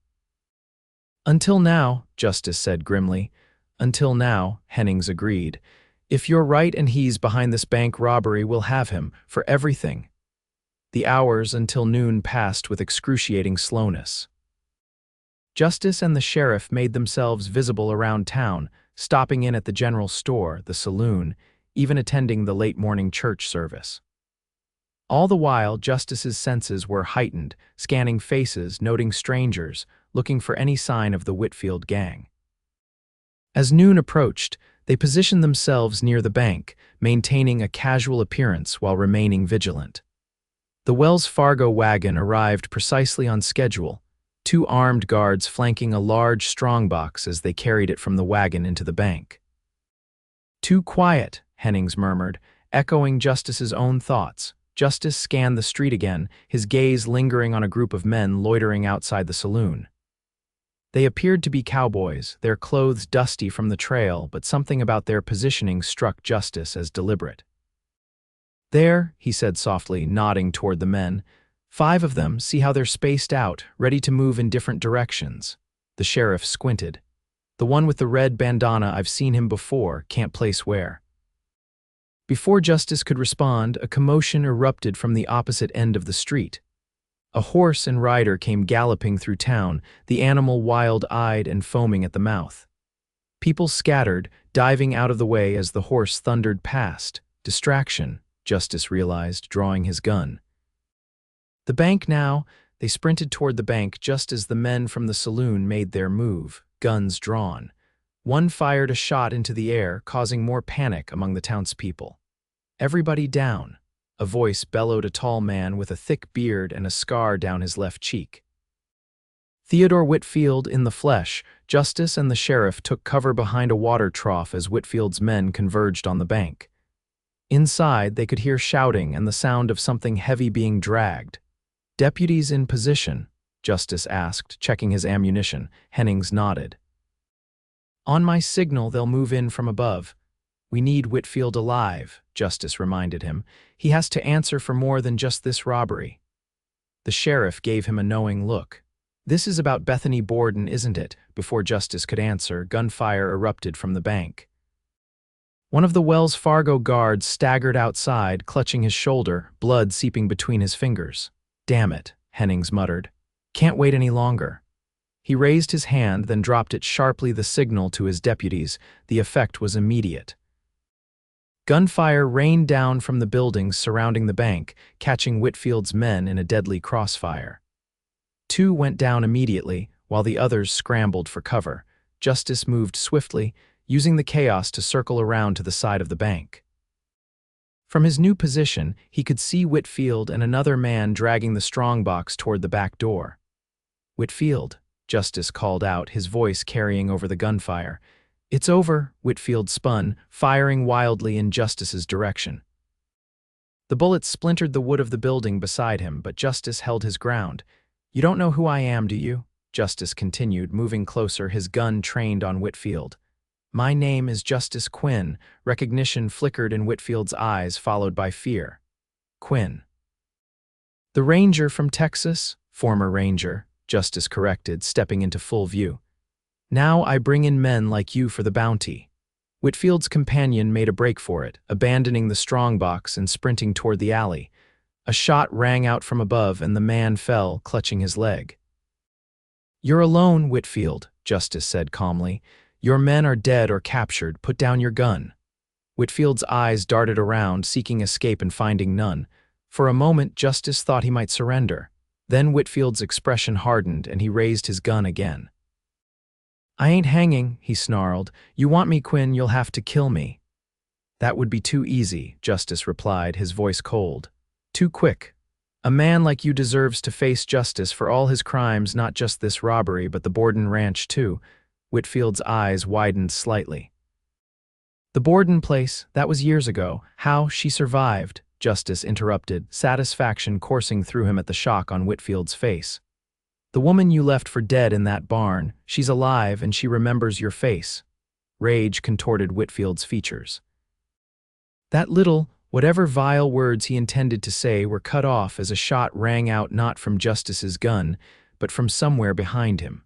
Until now, Justice said grimly. Until now, Hennings agreed. If you're right and he's behind this bank robbery, we'll have him, for everything. The hours until noon passed with excruciating slowness. Justice and the sheriff made themselves visible around town, stopping in at the general store, the saloon, even attending the late-morning church service. All the while, Justice's senses were heightened, scanning faces, noting strangers, looking for any sign of the Whitfield gang. As noon approached, they positioned themselves near the bank, maintaining a casual appearance while remaining vigilant. The Wells Fargo wagon arrived precisely on schedule, 2 armed guards flanking a large strongbox as they carried it from the wagon into the bank. Too quiet, Hennings murmured, echoing Justice's own thoughts. Justice scanned the street again, his gaze lingering on a group of men loitering outside the saloon. They appeared to be cowboys, their clothes dusty from the trail, but something about their positioning struck Justice as deliberate. There, he said softly, nodding toward the men. 5 of them, see how they're spaced out, ready to move in different directions. The sheriff squinted. The one with the red bandana, I've seen him before, can't place where. Before Justice could respond, a commotion erupted from the opposite end of the street. A horse and rider came galloping through town, the animal wild-eyed and foaming at the mouth. People scattered, diving out of the way as the horse thundered past. Distraction, Justice realized, drawing his gun. The bank now. They sprinted toward the bank just as the men from the saloon made their move, guns drawn. One fired a shot into the air, causing more panic among the townspeople. "Everybody down," a voice bellowed, a tall man with a thick beard and a scar down his left cheek. Theodore Whitfield in the flesh, Justice and the sheriff took cover behind a water trough as Whitfield's men converged on the bank. Inside, they could hear shouting and the sound of something heavy being dragged. "Deputies in position?" Justice asked, checking his ammunition. Hennings nodded. "On my signal, they'll move in from above. We need Whitfield alive," Justice reminded him. "He has to answer for more than just this robbery." The sheriff gave him a knowing look. "This is about Bethany Borden, isn't it?" Before Justice could answer, gunfire erupted from the bank. One of the Wells Fargo guards staggered outside, clutching his shoulder, blood seeping between his fingers. "Damn it," Hennings muttered. "Can't wait any longer." He raised his hand, then dropped it sharply, the signal to his deputies. The effect was immediate. Gunfire rained down from the buildings surrounding the bank, catching Whitfield's men in a deadly crossfire. Two went down immediately, while the others scrambled for cover. Justice moved swiftly, using the chaos to circle around to the side of the bank. From his new position, he could see Whitfield and another man dragging the strongbox toward the back door. "Whitfield," Justice called out, his voice carrying over the gunfire. "It's over," Whitfield spun, firing wildly in Justice's direction. The bullets splintered the wood of the building beside him, but Justice held his ground. "You don't know who I am, do you?" Justice continued, moving closer, his gun trained on Whitfield. "My name is Justice Quinn." Recognition flickered in Whitfield's eyes, followed by fear. "Quinn." "The ranger from Texas?" "Former ranger," Justice corrected, stepping into full view. "Now I bring in men like you for the bounty." Whitfield's companion made a break for it, abandoning the strongbox and sprinting toward the alley. A shot rang out from above and the man fell, clutching his leg. "You're alone, Whitfield," Justice said calmly. "Your men are dead or captured. Put down your gun." Whitfield's eyes darted around, seeking escape and finding none. For a moment, Justice thought he might surrender. Then Whitfield's expression hardened and he raised his gun again. "I ain't hanging," he snarled. "You want me, Quinn, you'll have to kill me." "That would be too easy," Justice replied, his voice cold. "Too quick. A man like you deserves to face justice for all his crimes, not just this robbery, but the Borden ranch too." Whitfield's eyes widened slightly. "The Borden place, that was years ago. How she survived," Justice interrupted, satisfaction coursing through him at the shock on Whitfield's face. "The woman you left for dead in that barn, she's alive and she remembers your face." Rage contorted Whitfield's features. That little, whatever vile words he intended to say were cut off as a shot rang out, not from Justice's gun, but from somewhere behind him.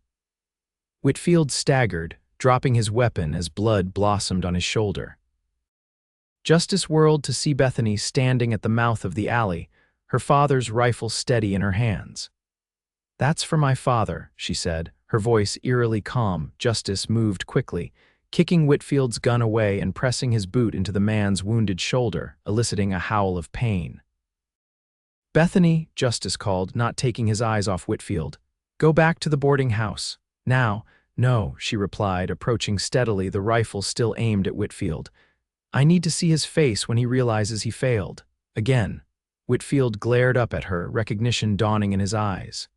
Whitfield staggered, dropping his weapon as blood blossomed on his shoulder. Justice whirled to see Bethany standing at the mouth of the alley, her father's rifle steady in her hands. "That's for my father," she said, her voice eerily calm. Justice moved quickly, kicking Whitfield's gun away and pressing his boot into the man's wounded shoulder, eliciting a howl of pain. "Bethany," Justice called, not taking his eyes off Whitfield. "Go back to the boarding house. Now." "No," she replied, approaching steadily, the rifle still aimed at Whitfield. "I need to see his face when he realizes he failed." Again, Whitfield glared up at her, recognition dawning in his eyes.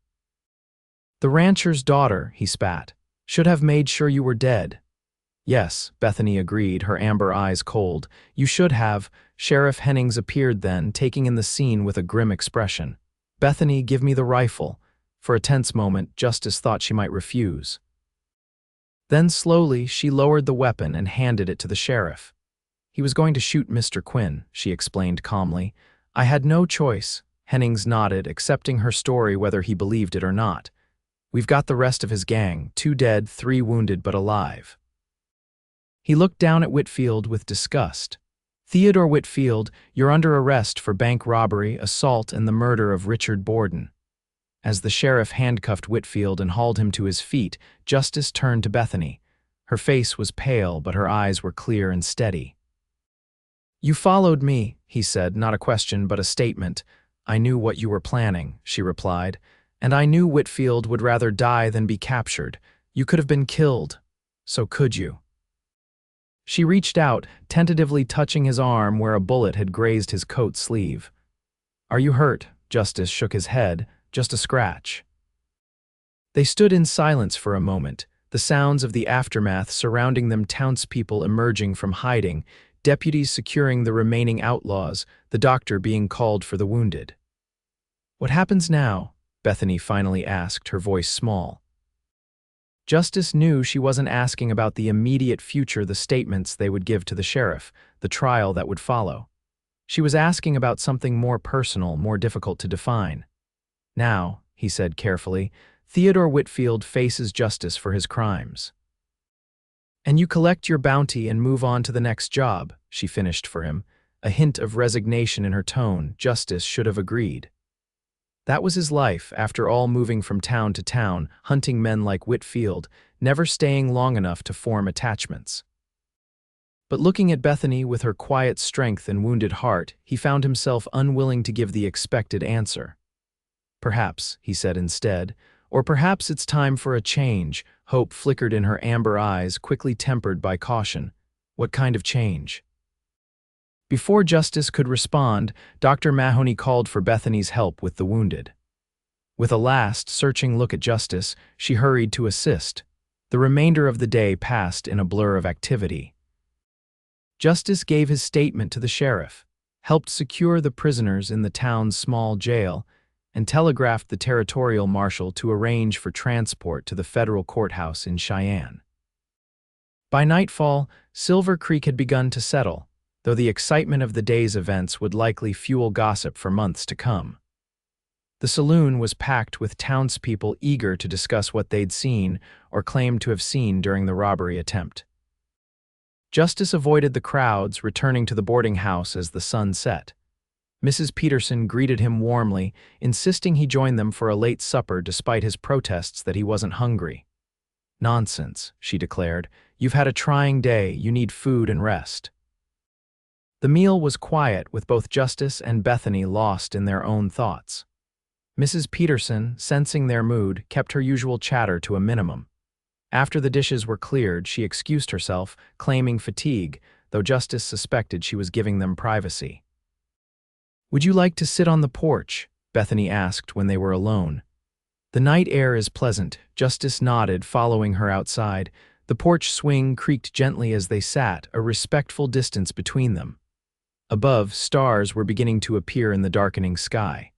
"The rancher's daughter," he spat. "Should have made sure you were dead." "Yes," Bethany agreed, her amber eyes cold. "You should have." Sheriff Hennings appeared then, taking in the scene with a grim expression. "Bethany, give me the rifle." For a tense moment, Justice thought she might refuse. Then slowly, she lowered the weapon and handed it to the sheriff. "He was going to shoot Mr. Quinn," she explained calmly. "I had no choice." Hennings nodded, accepting her story whether he believed it or not. "We've got the rest of his gang, 2 dead, 3 wounded but alive." He looked down at Whitfield with disgust. Theodore Whitfield, you're under arrest for bank robbery, assault, and the murder of Richard Borden. As the sheriff handcuffed Whitfield and hauled him to his feet, Justice turned to Bethany. Her face was pale, but her eyes were clear and steady. You followed me, he said, not a question but a statement. I knew what you were planning, she replied, and I knew Whitfield would rather die than be captured. You could have been killed. So could you? She reached out, tentatively touching his arm where a bullet had grazed his coat sleeve. Are you hurt? Justice shook his head. Just a scratch. They stood in silence for a moment, the sounds of the aftermath surrounding them, townspeople emerging from hiding, deputies securing the remaining outlaws, the doctor being called for the wounded. What happens now? Bethany finally asked, her voice small. Justice knew she wasn't asking about the immediate future, the statements they would give to the sheriff, the trial that would follow. She was asking about something more personal, more difficult to define. Now, he said carefully, Theodore Whitfield faces justice for his crimes. And you collect your bounty and move on to the next job, she finished for him, a hint of resignation in her tone. Justice should have agreed. That was his life, after all, moving from town to town, hunting men like Whitfield, never staying long enough to form attachments. But looking at Bethany with her quiet strength and wounded heart, he found himself unwilling to give the expected answer. Perhaps, he said instead, or perhaps it's time for a change. Hope flickered in her amber eyes, quickly tempered by caution. What kind of change? Before Justice could respond, Dr. Mahoney called for Bethany's help with the wounded. With a last, searching look at Justice, she hurried to assist. The remainder of the day passed in a blur of activity. Justice gave his statement to the sheriff, helped secure the prisoners in the town's small jail, and telegraphed the territorial marshal to arrange for transport to the federal courthouse in Cheyenne. By nightfall, Silver Creek had begun to settle, though the excitement of the day's events would likely fuel gossip for months to come. The saloon was packed with townspeople eager to discuss what they'd seen or claimed to have seen during the robbery attempt. Justice avoided the crowds, returning to the boarding house as the sun set. Mrs. Peterson greeted him warmly, insisting he join them for a late supper despite his protests that he wasn't hungry. Nonsense, she declared. You've had a trying day. You need food and rest. The meal was quiet, with both Justice and Bethany lost in their own thoughts. Mrs. Peterson, sensing their mood, kept her usual chatter to a minimum. After the dishes were cleared, she excused herself, claiming fatigue, though Justice suspected she was giving them privacy. Would you like to sit on the porch? Bethany asked when they were alone. The night air is pleasant, Justice nodded, following her outside. The porch swing creaked gently as they sat, a respectful distance between them. Above, stars were beginning to appear in the darkening sky.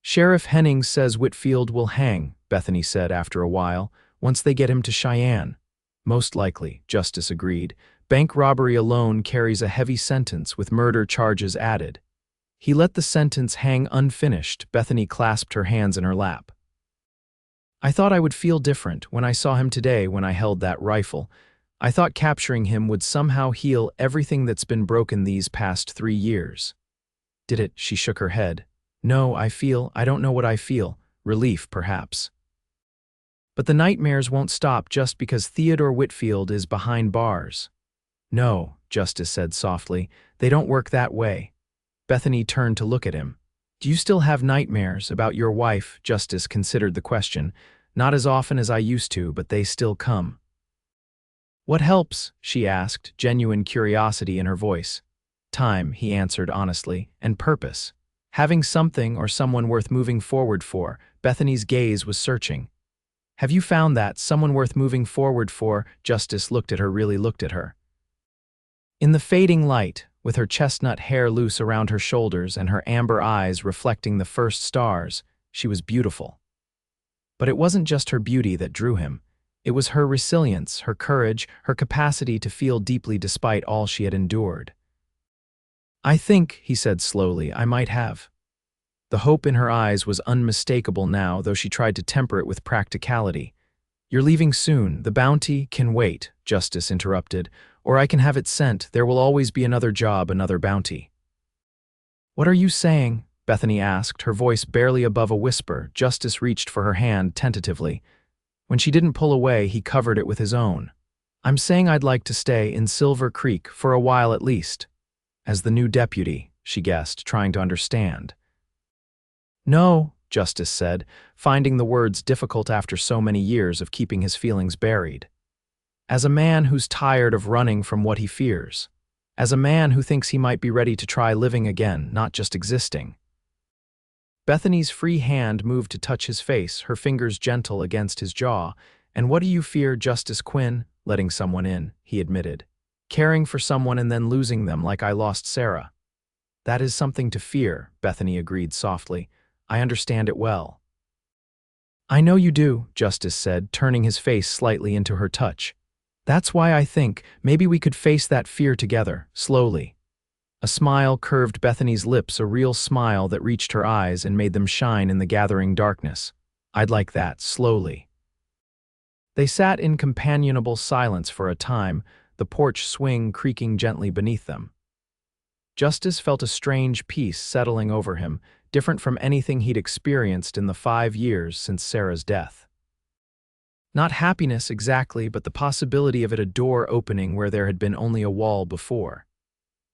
Sheriff Hennings says Whitfield will hang, Bethany said after a while, once they get him to Cheyenne. Most likely, Justice agreed. Bank robbery alone carries a heavy sentence with murder charges added. He let the sentence hang unfinished. Bethany clasped her hands in her lap. I thought I would feel different when I saw him today when I held that rifle. I thought capturing him would somehow heal everything that's been broken these past 3 years. Did it? She shook her head. No, I don't know what I feel. Relief, perhaps. But the nightmares won't stop just because Theodore Whitfield is behind bars. No, Justice said softly, they don't work that way. Bethany turned to look at him. Do you still have nightmares about your wife? Justice considered the question. Not as often as I used to, but they still come. What helps? She asked, genuine curiosity in her voice. Time, he answered honestly, and purpose. Having something or someone worth moving forward for. Bethany's gaze was searching. Have you found that, someone worth moving forward for? Justice really looked at her. In the fading light, with her chestnut hair loose around her shoulders and her amber eyes reflecting the first stars, she was beautiful. But it wasn't just her beauty that drew him. It was her resilience, her courage, her capacity to feel deeply despite all she had endured. I think, he said slowly, I might have. The hope in her eyes was unmistakable now, though she tried to temper it with practicality. You're leaving soon. The bounty can wait, Justice interrupted. or I can have it sent. There will always be another job, another bounty." "What are you saying?" Bethany asked, her voice barely above a whisper. Justice reached for her hand tentatively. When she didn't pull away, he covered it with his own. "I'm saying I'd like to stay in Silver Creek for a while at least." "As the new deputy," she guessed, trying to understand. "No," Justice said, finding the words difficult after so many years of keeping his feelings buried. "As a man who's tired of running from what he fears. As a man who thinks he might be ready to try living again, not just existing." Bethany's free hand moved to touch his face, her fingers gentle against his jaw. "And what do you fear, Justice Quinn?" "Letting someone in," he admitted. "Caring for someone and then losing them like I lost Sarah." "That is something to fear," Bethany agreed softly. "I understand it well." "I know you do," Justice said, turning his face slightly into her touch. "That's why I think maybe we could face that fear together, slowly." A smile curved Bethany's lips, a real smile that reached her eyes and made them shine in the gathering darkness. "I'd like that, slowly." They sat in companionable silence for a time, the porch swing creaking gently beneath them. Justice felt a strange peace settling over him, different from anything he'd experienced in the 5 years since Sarah's death. Not happiness exactly, but the possibility of it, a door opening where there had been only a wall before.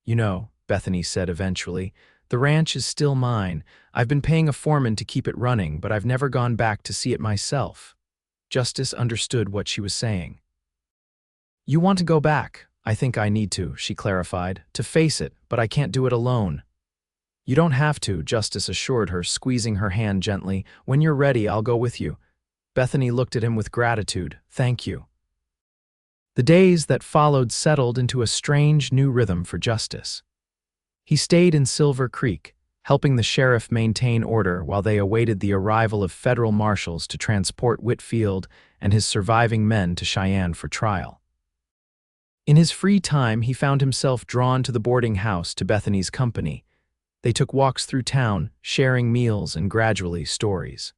"You know," Bethany said eventually, "the ranch is still mine. I've been paying a foreman to keep it running, but I've never gone back to see it myself." Justice understood what she was saying. "You want to go back? I think I need to," she clarified, "to face it, but I can't do it alone." "You don't have to," Justice assured her, squeezing her hand gently. "When you're ready, I'll go with you." Bethany looked at him with gratitude. "Thank you." The days that followed settled into a strange new rhythm for Justice. He stayed in Silver Creek, helping the sheriff maintain order while they awaited the arrival of federal marshals to transport Whitfield and his surviving men to Cheyenne for trial. In his free time, he found himself drawn to the boarding house, to Bethany's company. They took walks through town, sharing meals and gradually stories.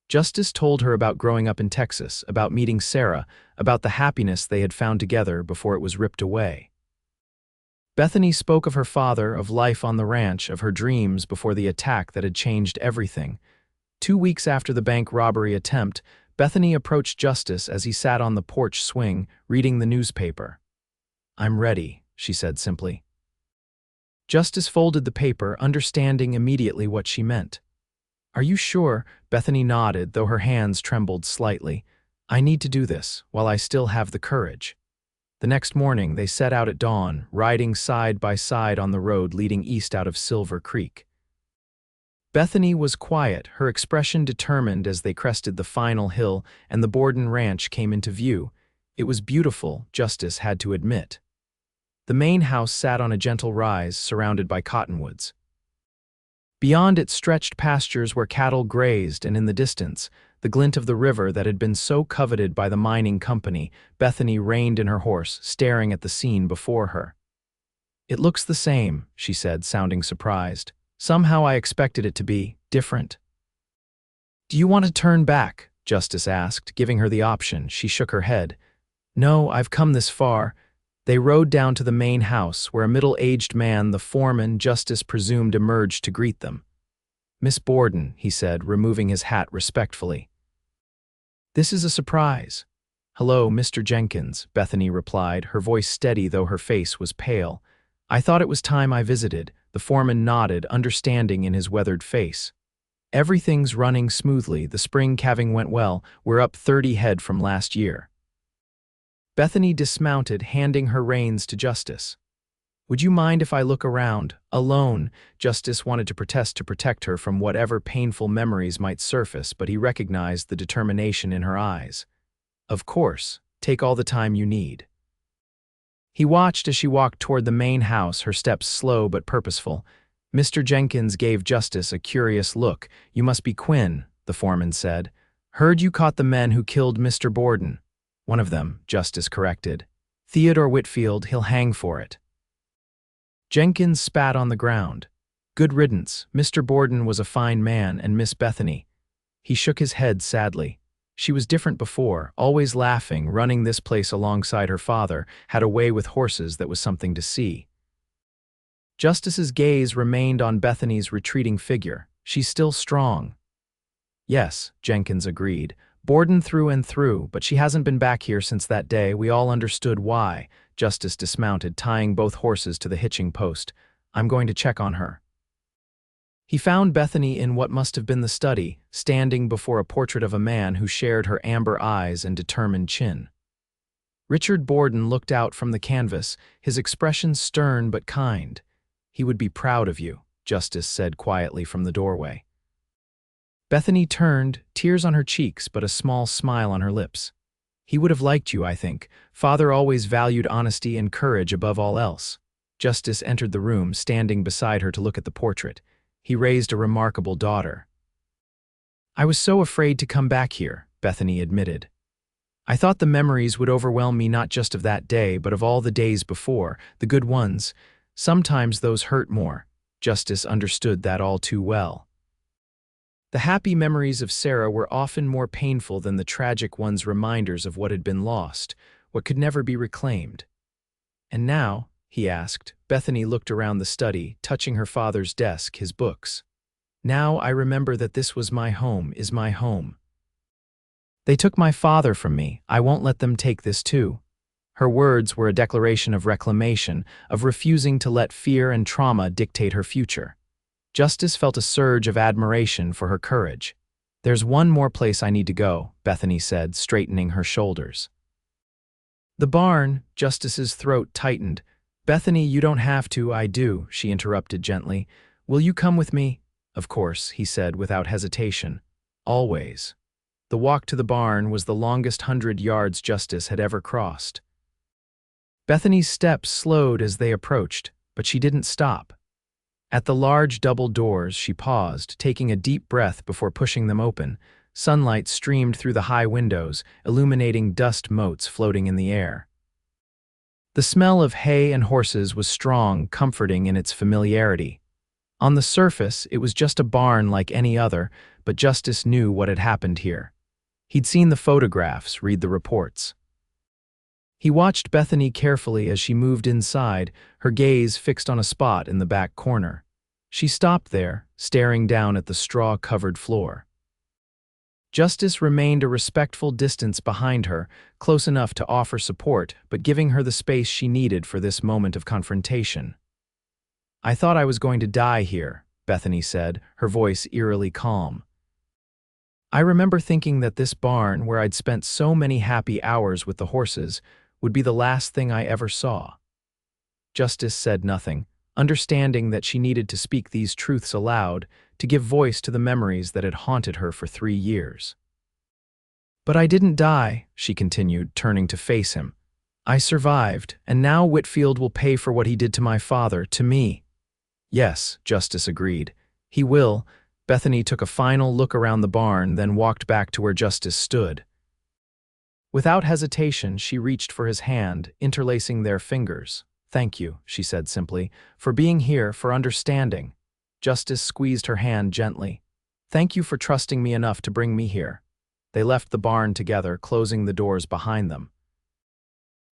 Justice told her about growing up in Texas, about meeting Sarah, about the happiness they had found together before it was ripped away. Bethany spoke of her father, of life on the ranch, of her dreams before the attack that had changed everything. 2 weeks after the bank robbery attempt, Bethany approached Justice as he sat on the porch swing, reading the newspaper. "I'm ready," she said simply. Justice folded the paper, understanding immediately what she meant. "Are you sure?" Bethany nodded, though her hands trembled slightly. "I need to do this, while I still have the courage." The next morning, they set out at dawn, riding side by side on the road leading east out of Silver Creek. Bethany was quiet, her expression determined as they crested the final hill and the Borden ranch came into view. It was beautiful, Justice had to admit. The main house sat on a gentle rise, surrounded by cottonwoods. Beyond it stretched pastures where cattle grazed, and in the distance, the glint of the river that had been so coveted by the mining company. Bethany reined in her horse, staring at the scene before her. "It looks the same," she said, sounding surprised. "Somehow I expected it to be different." "Do you want to turn back?" Justice asked, giving her the option. She shook her head. "No, I've come this far." They rode down to the main house, where a middle-aged man, the foreman, Justice presumed, emerged to greet them. "Miss Borden," he said, removing his hat respectfully. "This is a surprise." "Hello, Mr. Jenkins," Bethany replied, her voice steady though her face was pale. "I thought it was time I visited." The foreman nodded, understanding in his weathered face. "Everything's running smoothly. The spring calving went well. We're up 30 head from last year." Bethany dismounted, handing her reins to Justice. "Would you mind if I look around? Alone?" Justice wanted to protect her from whatever painful memories might surface, but he recognized the determination in her eyes. "Of course, take all the time you need." He watched as she walked toward the main house, her steps slow but purposeful. Mr. Jenkins gave Justice a curious look. "You must be Quinn," the foreman said. "Heard you caught the men who killed Mr. Borden." "One of them," Justice corrected. "Theodore Whitfield, he'll hang for it." Jenkins spat on the ground. "Good riddance. Mr. Borden was a fine man, and Miss Bethany." He shook his head sadly. She was different before, always laughing, running this place alongside her father, had a way with horses that was something to see. Justice's gaze remained on Bethany's retreating figure. She's still strong. Yes, Jenkins agreed. Borden through and through, but she hasn't been back here since that day. We all understood why. Justice dismounted, tying both horses to the hitching post. I'm going to check on her. He found Bethany in what must have been the study, standing before a portrait of a man who shared her amber eyes and determined chin. Richard Borden looked out from the canvas, his expression stern but kind. He would be proud of you, Justice said quietly from the doorway. Bethany turned, tears on her cheeks but a small smile on her lips. He would have liked you, I think. Father always valued honesty and courage above all else. Justice entered the room, standing beside her to look at the portrait. He raised a remarkable daughter. I was so afraid to come back here, Bethany admitted. I thought the memories would overwhelm me, not just of that day, but of all the days before, the good ones. Sometimes those hurt more. Justice understood that all too well. The happy memories of Sarah were often more painful than the tragic ones, reminders of what had been lost, what could never be reclaimed. And now, he asked. Bethany looked around the study, touching her father's desk, his books. Now I remember that this was my home, is my home. They took my father from me. I won't let them take this too. Her words were a declaration of reclamation, of refusing to let fear and trauma dictate her future. Justice felt a surge of admiration for her courage. There's one more place I need to go, Bethany said, straightening her shoulders. The barn. Justice's throat tightened. Bethany, you don't have to, I do, she interrupted gently. Will you come with me? Of course, he said without hesitation. Always. The walk to the barn was the longest 100 yards Justice had ever crossed. Bethany's steps slowed as they approached, but she didn't stop. At the large double doors, she paused, taking a deep breath before pushing them open. Sunlight streamed through the high windows, illuminating dust motes floating in the air. The smell of hay and horses was strong, comforting in its familiarity. On the surface, it was just a barn like any other, but Justice knew what had happened here. He'd seen the photographs, read the reports. He watched Bethany carefully as she moved inside, her gaze fixed on a spot in the back corner. She stopped there, staring down at the straw-covered floor. Justice remained a respectful distance behind her, close enough to offer support, but giving her the space she needed for this moment of confrontation. I thought I was going to die here, Bethany said, her voice eerily calm. I remember thinking that this barn, where I'd spent so many happy hours with the horses, would be the last thing I ever saw. Justice said nothing, understanding that she needed to speak these truths aloud, to give voice to the memories that had haunted her for 3 years. But I didn't die, she continued, turning to face him. I survived, and now Whitfield will pay for what he did to my father, to me. Yes, Justice agreed. He will. Bethany took a final look around the barn, then walked back to where Justice stood. Without hesitation, she reached for his hand, interlacing their fingers. Thank you, she said simply, for being here, for understanding. Justice squeezed her hand gently. Thank you for trusting me enough to bring me here. They left the barn together, closing the doors behind them.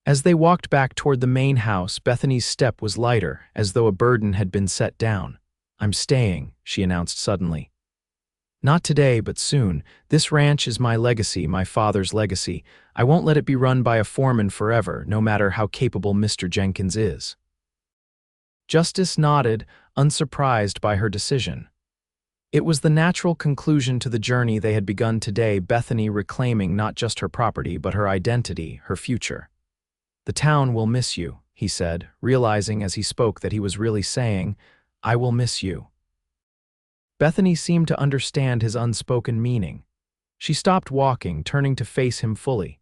As they walked back toward the main house, Bethany's step was lighter, as though a burden had been set down. I'm staying, she announced suddenly. Not today, but soon. This ranch is my legacy, my father's legacy. I won't let it be run by a foreman forever, no matter how capable Mr. Jenkins is. Justice nodded, unsurprised by her decision. It was the natural conclusion to the journey they had begun today, Bethany reclaiming not just her property, but her identity, her future. The town will miss you, he said, realizing as he spoke that he was really saying, I will miss you. Bethany seemed to understand his unspoken meaning. She stopped walking, turning to face him fully.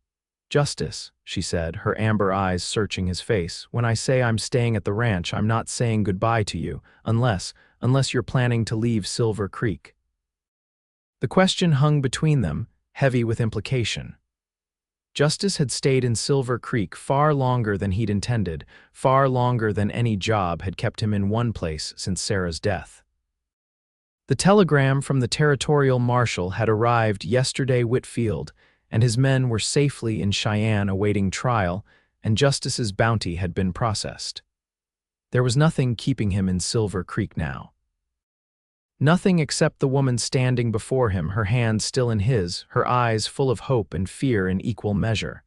Justice, she said, her amber eyes searching his face, when I say I'm staying at the ranch, I'm not saying goodbye to you, unless you're planning to leave Silver Creek. The question hung between them, heavy with implication. Justice had stayed in Silver Creek far longer than he'd intended, far longer than any job had kept him in one place since Sarah's death. The telegram from the territorial marshal had arrived yesterday. Whitfield, and his men were safely in Cheyenne awaiting trial, and Justice's bounty had been processed. There was nothing keeping him in Silver Creek now. Nothing except the woman standing before him, her hand still in his, her eyes full of hope and fear in equal measure.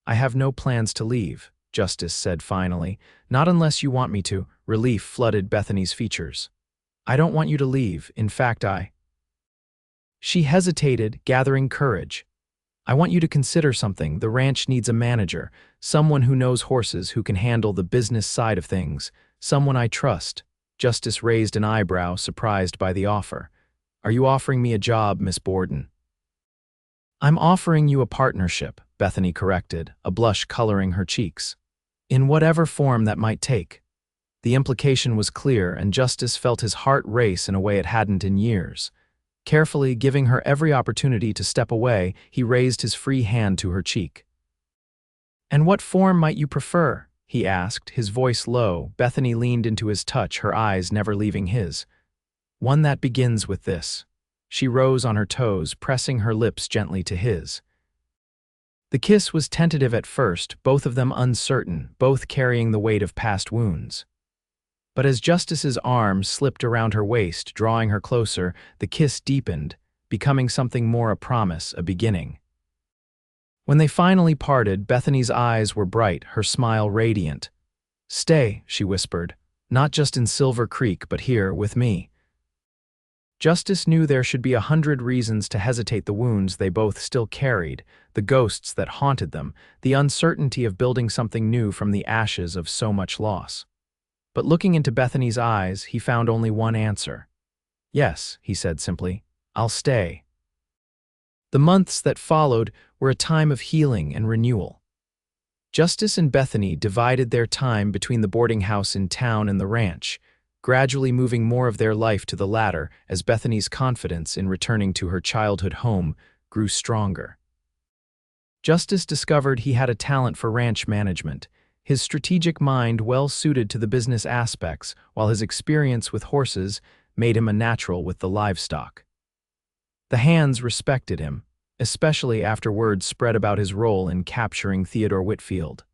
"I have no plans to leave," Justice said finally. "Not unless you want me to." Relief flooded Bethany's features. "I don't want you to leave. In fact, She hesitated, gathering courage. "I want you to consider something. The ranch needs a manager, someone who knows horses, who can handle the business side of things, someone I trust." Justice raised an eyebrow, surprised by the offer. "Are you offering me a job, Miss Borden?" "I'm offering you a partnership," Bethany corrected, a blush coloring her cheeks. "In whatever form that might take." The implication was clear, and Justice felt his heart race in a way it hadn't in years. Carefully giving her every opportunity to step away, he raised his free hand to her cheek. "And what form might you prefer?" he asked, his voice low. Bethany leaned into his touch, her eyes never leaving his. "One that begins with this." She rose on her toes, pressing her lips gently to his. The kiss was tentative at first, both of them uncertain, both carrying the weight of past wounds. But as Justice's arm slipped around her waist, drawing her closer, the kiss deepened, becoming something more, a promise, a beginning. When they finally parted, Bethany's eyes were bright, her smile radiant. "Stay," she whispered, "not just in Silver Creek, but here, with me." Justice knew there should be 100 reasons to hesitate, the wounds they both still carried, the ghosts that haunted them, the uncertainty of building something new from the ashes of so much loss. But looking into Bethany's eyes, he found only one answer. "Yes," he said simply, "I'll stay." The months that followed were a time of healing and renewal. Justice and Bethany divided their time between the boarding house in town and the ranch, gradually moving more of their life to the latter as Bethany's confidence in returning to her childhood home grew stronger. Justice discovered he had a talent for ranch management, his strategic mind well suited to the business aspects, while his experience with horses made him a natural with the livestock. The hands respected him, especially after word spread about his role in capturing Theodore Whitfield.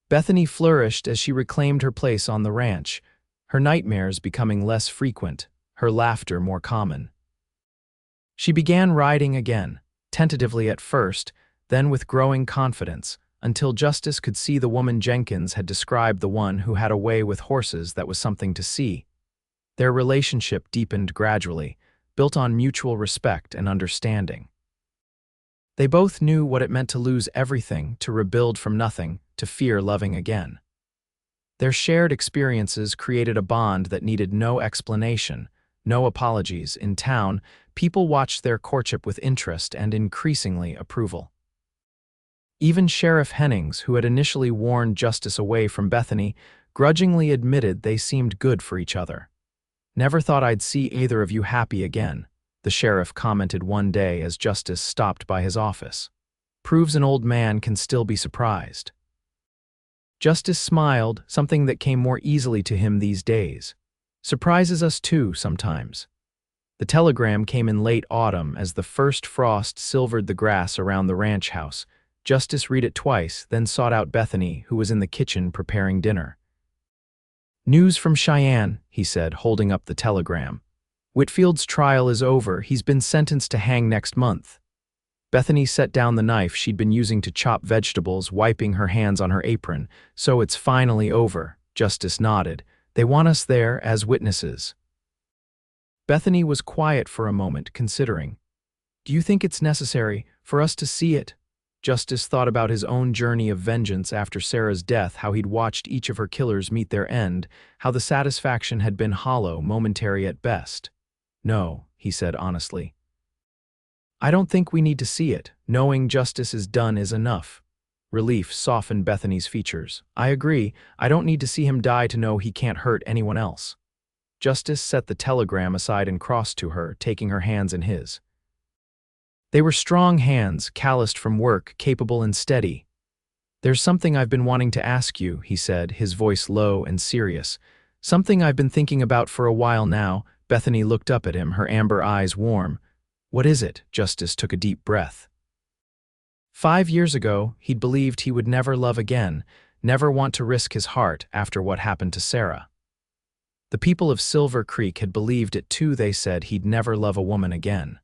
Bethany flourished as she reclaimed her place on the ranch, her nightmares becoming less frequent, her laughter more common. She began riding again, tentatively at first, then with growing confidence, until Justice could see the woman Jenkins had described, the one who had a way with horses that was something to see. Their relationship deepened gradually, built on mutual respect and understanding. They both knew what it meant to lose everything, to rebuild from nothing, to fear loving again. Their shared experiences created a bond that needed no explanation, no apologies. In town, people watched their courtship with interest and increasingly approval. Even Sheriff Hennings, who had initially warned Justice away from Bethany, grudgingly admitted they seemed good for each other. "Never thought I'd see either of you happy again," the sheriff commented one day as Justice stopped by his office. "Proves an old man can still be surprised." Justice smiled, something that came more easily to him these days. "Surprises us too, sometimes." The telegram came in late autumn as the first frost silvered the grass around the ranch house. Justice read it twice, then sought out Bethany, who was in the kitchen preparing dinner. "News from Cheyenne," he said, holding up the telegram. "Whitfield's trial is over. He's been sentenced to hang next month." Bethany set down the knife she'd been using to chop vegetables, wiping her hands on her apron. "So it's finally over," Justice nodded. "They want us there as witnesses." Bethany was quiet for a moment, considering. "Do you think it's necessary for us to see it?" Justice thought about his own journey of vengeance after Sarah's death, how he'd watched each of her killers meet their end, how the satisfaction had been hollow, momentary at best. "No," he said honestly. "I don't think we need to see it. Knowing justice is done is enough." Relief softened Bethany's features. "I agree. I don't need to see him die to know he can't hurt anyone else." Justice set the telegram aside and crossed to her, taking her hands in his. They were strong hands, calloused from work, capable and steady. "There's something I've been wanting to ask you," he said, his voice low and serious. "Something I've been thinking about for a while now." Bethany looked up at him, her amber eyes warm. "What is it?" Justice took a deep breath. 5 years ago, he'd believed he would never love again, never want to risk his heart after what happened to Sarah. The people of Silver Creek had believed it too. They said he'd never love a woman again.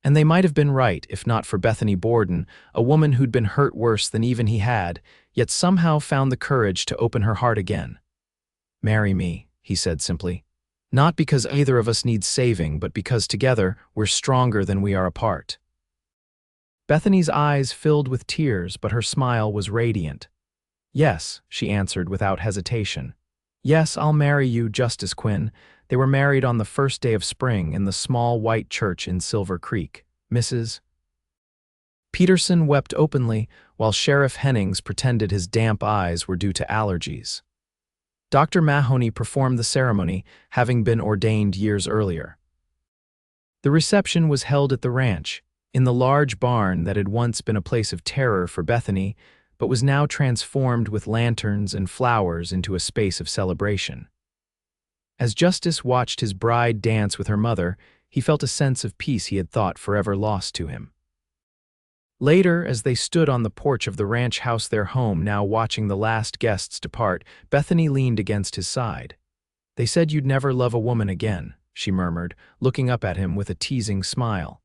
And they might have been right if not for Bethany Borden, a woman who'd been hurt worse than even he had, yet somehow found the courage to open her heart again. "Marry me," he said simply. "Not because either of us needs saving, but because together we're stronger than we are apart." Bethany's eyes filled with tears, but her smile was radiant. "Yes," she answered without hesitation. "Yes, I'll marry you, Justice Quinn." They were married on the first day of spring in the small white church in Silver Creek. Mrs. Peterson wept openly, while Sheriff Hennings pretended his damp eyes were due to allergies. Dr. Mahoney performed the ceremony, having been ordained years earlier. The reception was held at the ranch, in the large barn that had once been a place of terror for Bethany, but was now transformed with lanterns and flowers into a space of celebration. As Justice watched his bride dance with her mother, he felt a sense of peace he had thought forever lost to him. Later, as they stood on the porch of the ranch house, their home, now watching the last guests depart, Bethany leaned against his side. "They said you'd never love a woman again," she murmured, looking up at him with a teasing smile.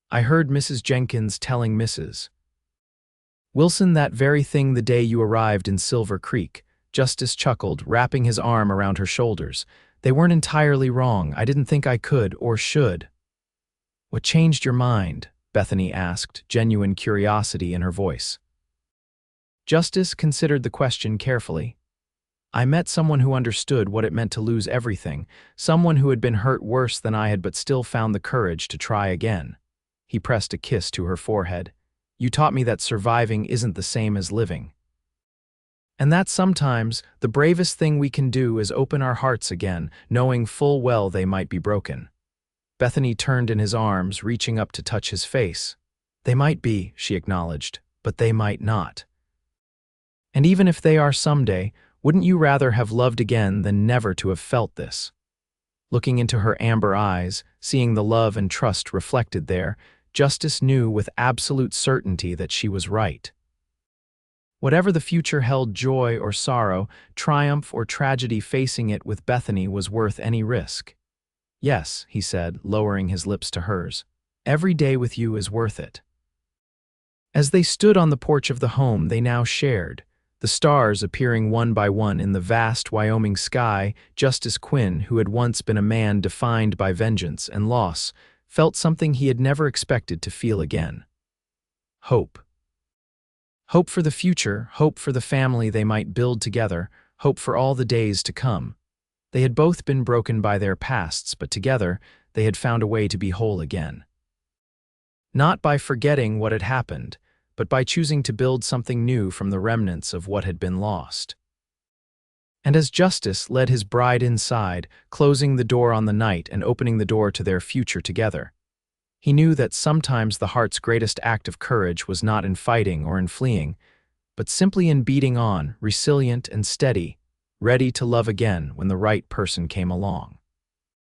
"I heard Mrs. Jenkins telling Mrs. Wilson that very thing the day you arrived in Silver Creek." Justice chuckled, wrapping his arm around her shoulders. "They weren't entirely wrong. I didn't think I could or should." "What changed your mind?" Bethany asked, genuine curiosity in her voice. Justice considered the question carefully. "I met someone who understood what it meant to lose everything, someone who had been hurt worse than I had but still found the courage to try again." He pressed a kiss to her forehead. "You taught me that surviving isn't the same as living. And that sometimes the bravest thing we can do is open our hearts again, knowing full well they might be broken." Bethany turned in his arms, reaching up to touch his face. "They might be," she acknowledged, "but they might not. And even if they are someday, wouldn't you rather have loved again than never to have felt this?" Looking into her amber eyes, seeing the love and trust reflected there, Justice knew with absolute certainty that she was right. Whatever the future held, joy or sorrow, triumph or tragedy, facing it with Bethany was worth any risk. "Yes," he said, lowering his lips to hers. "Every day with you is worth it." As they stood on the porch of the home they now shared, the stars appearing one by one in the vast Wyoming sky, Justice Quinn, who had once been a man defined by vengeance and loss, felt something he had never expected to feel again. Hope. Hope for the future, hope for the family they might build together, hope for all the days to come. They had both been broken by their pasts, but together they had found a way to be whole again. Not by forgetting what had happened, but by choosing to build something new from the remnants of what had been lost. And as Justice led his bride inside, closing the door on the night and opening the door to their future together, he knew that sometimes the heart's greatest act of courage was not in fighting or in fleeing, but simply in beating on, resilient and steady, ready to love again when the right person came along.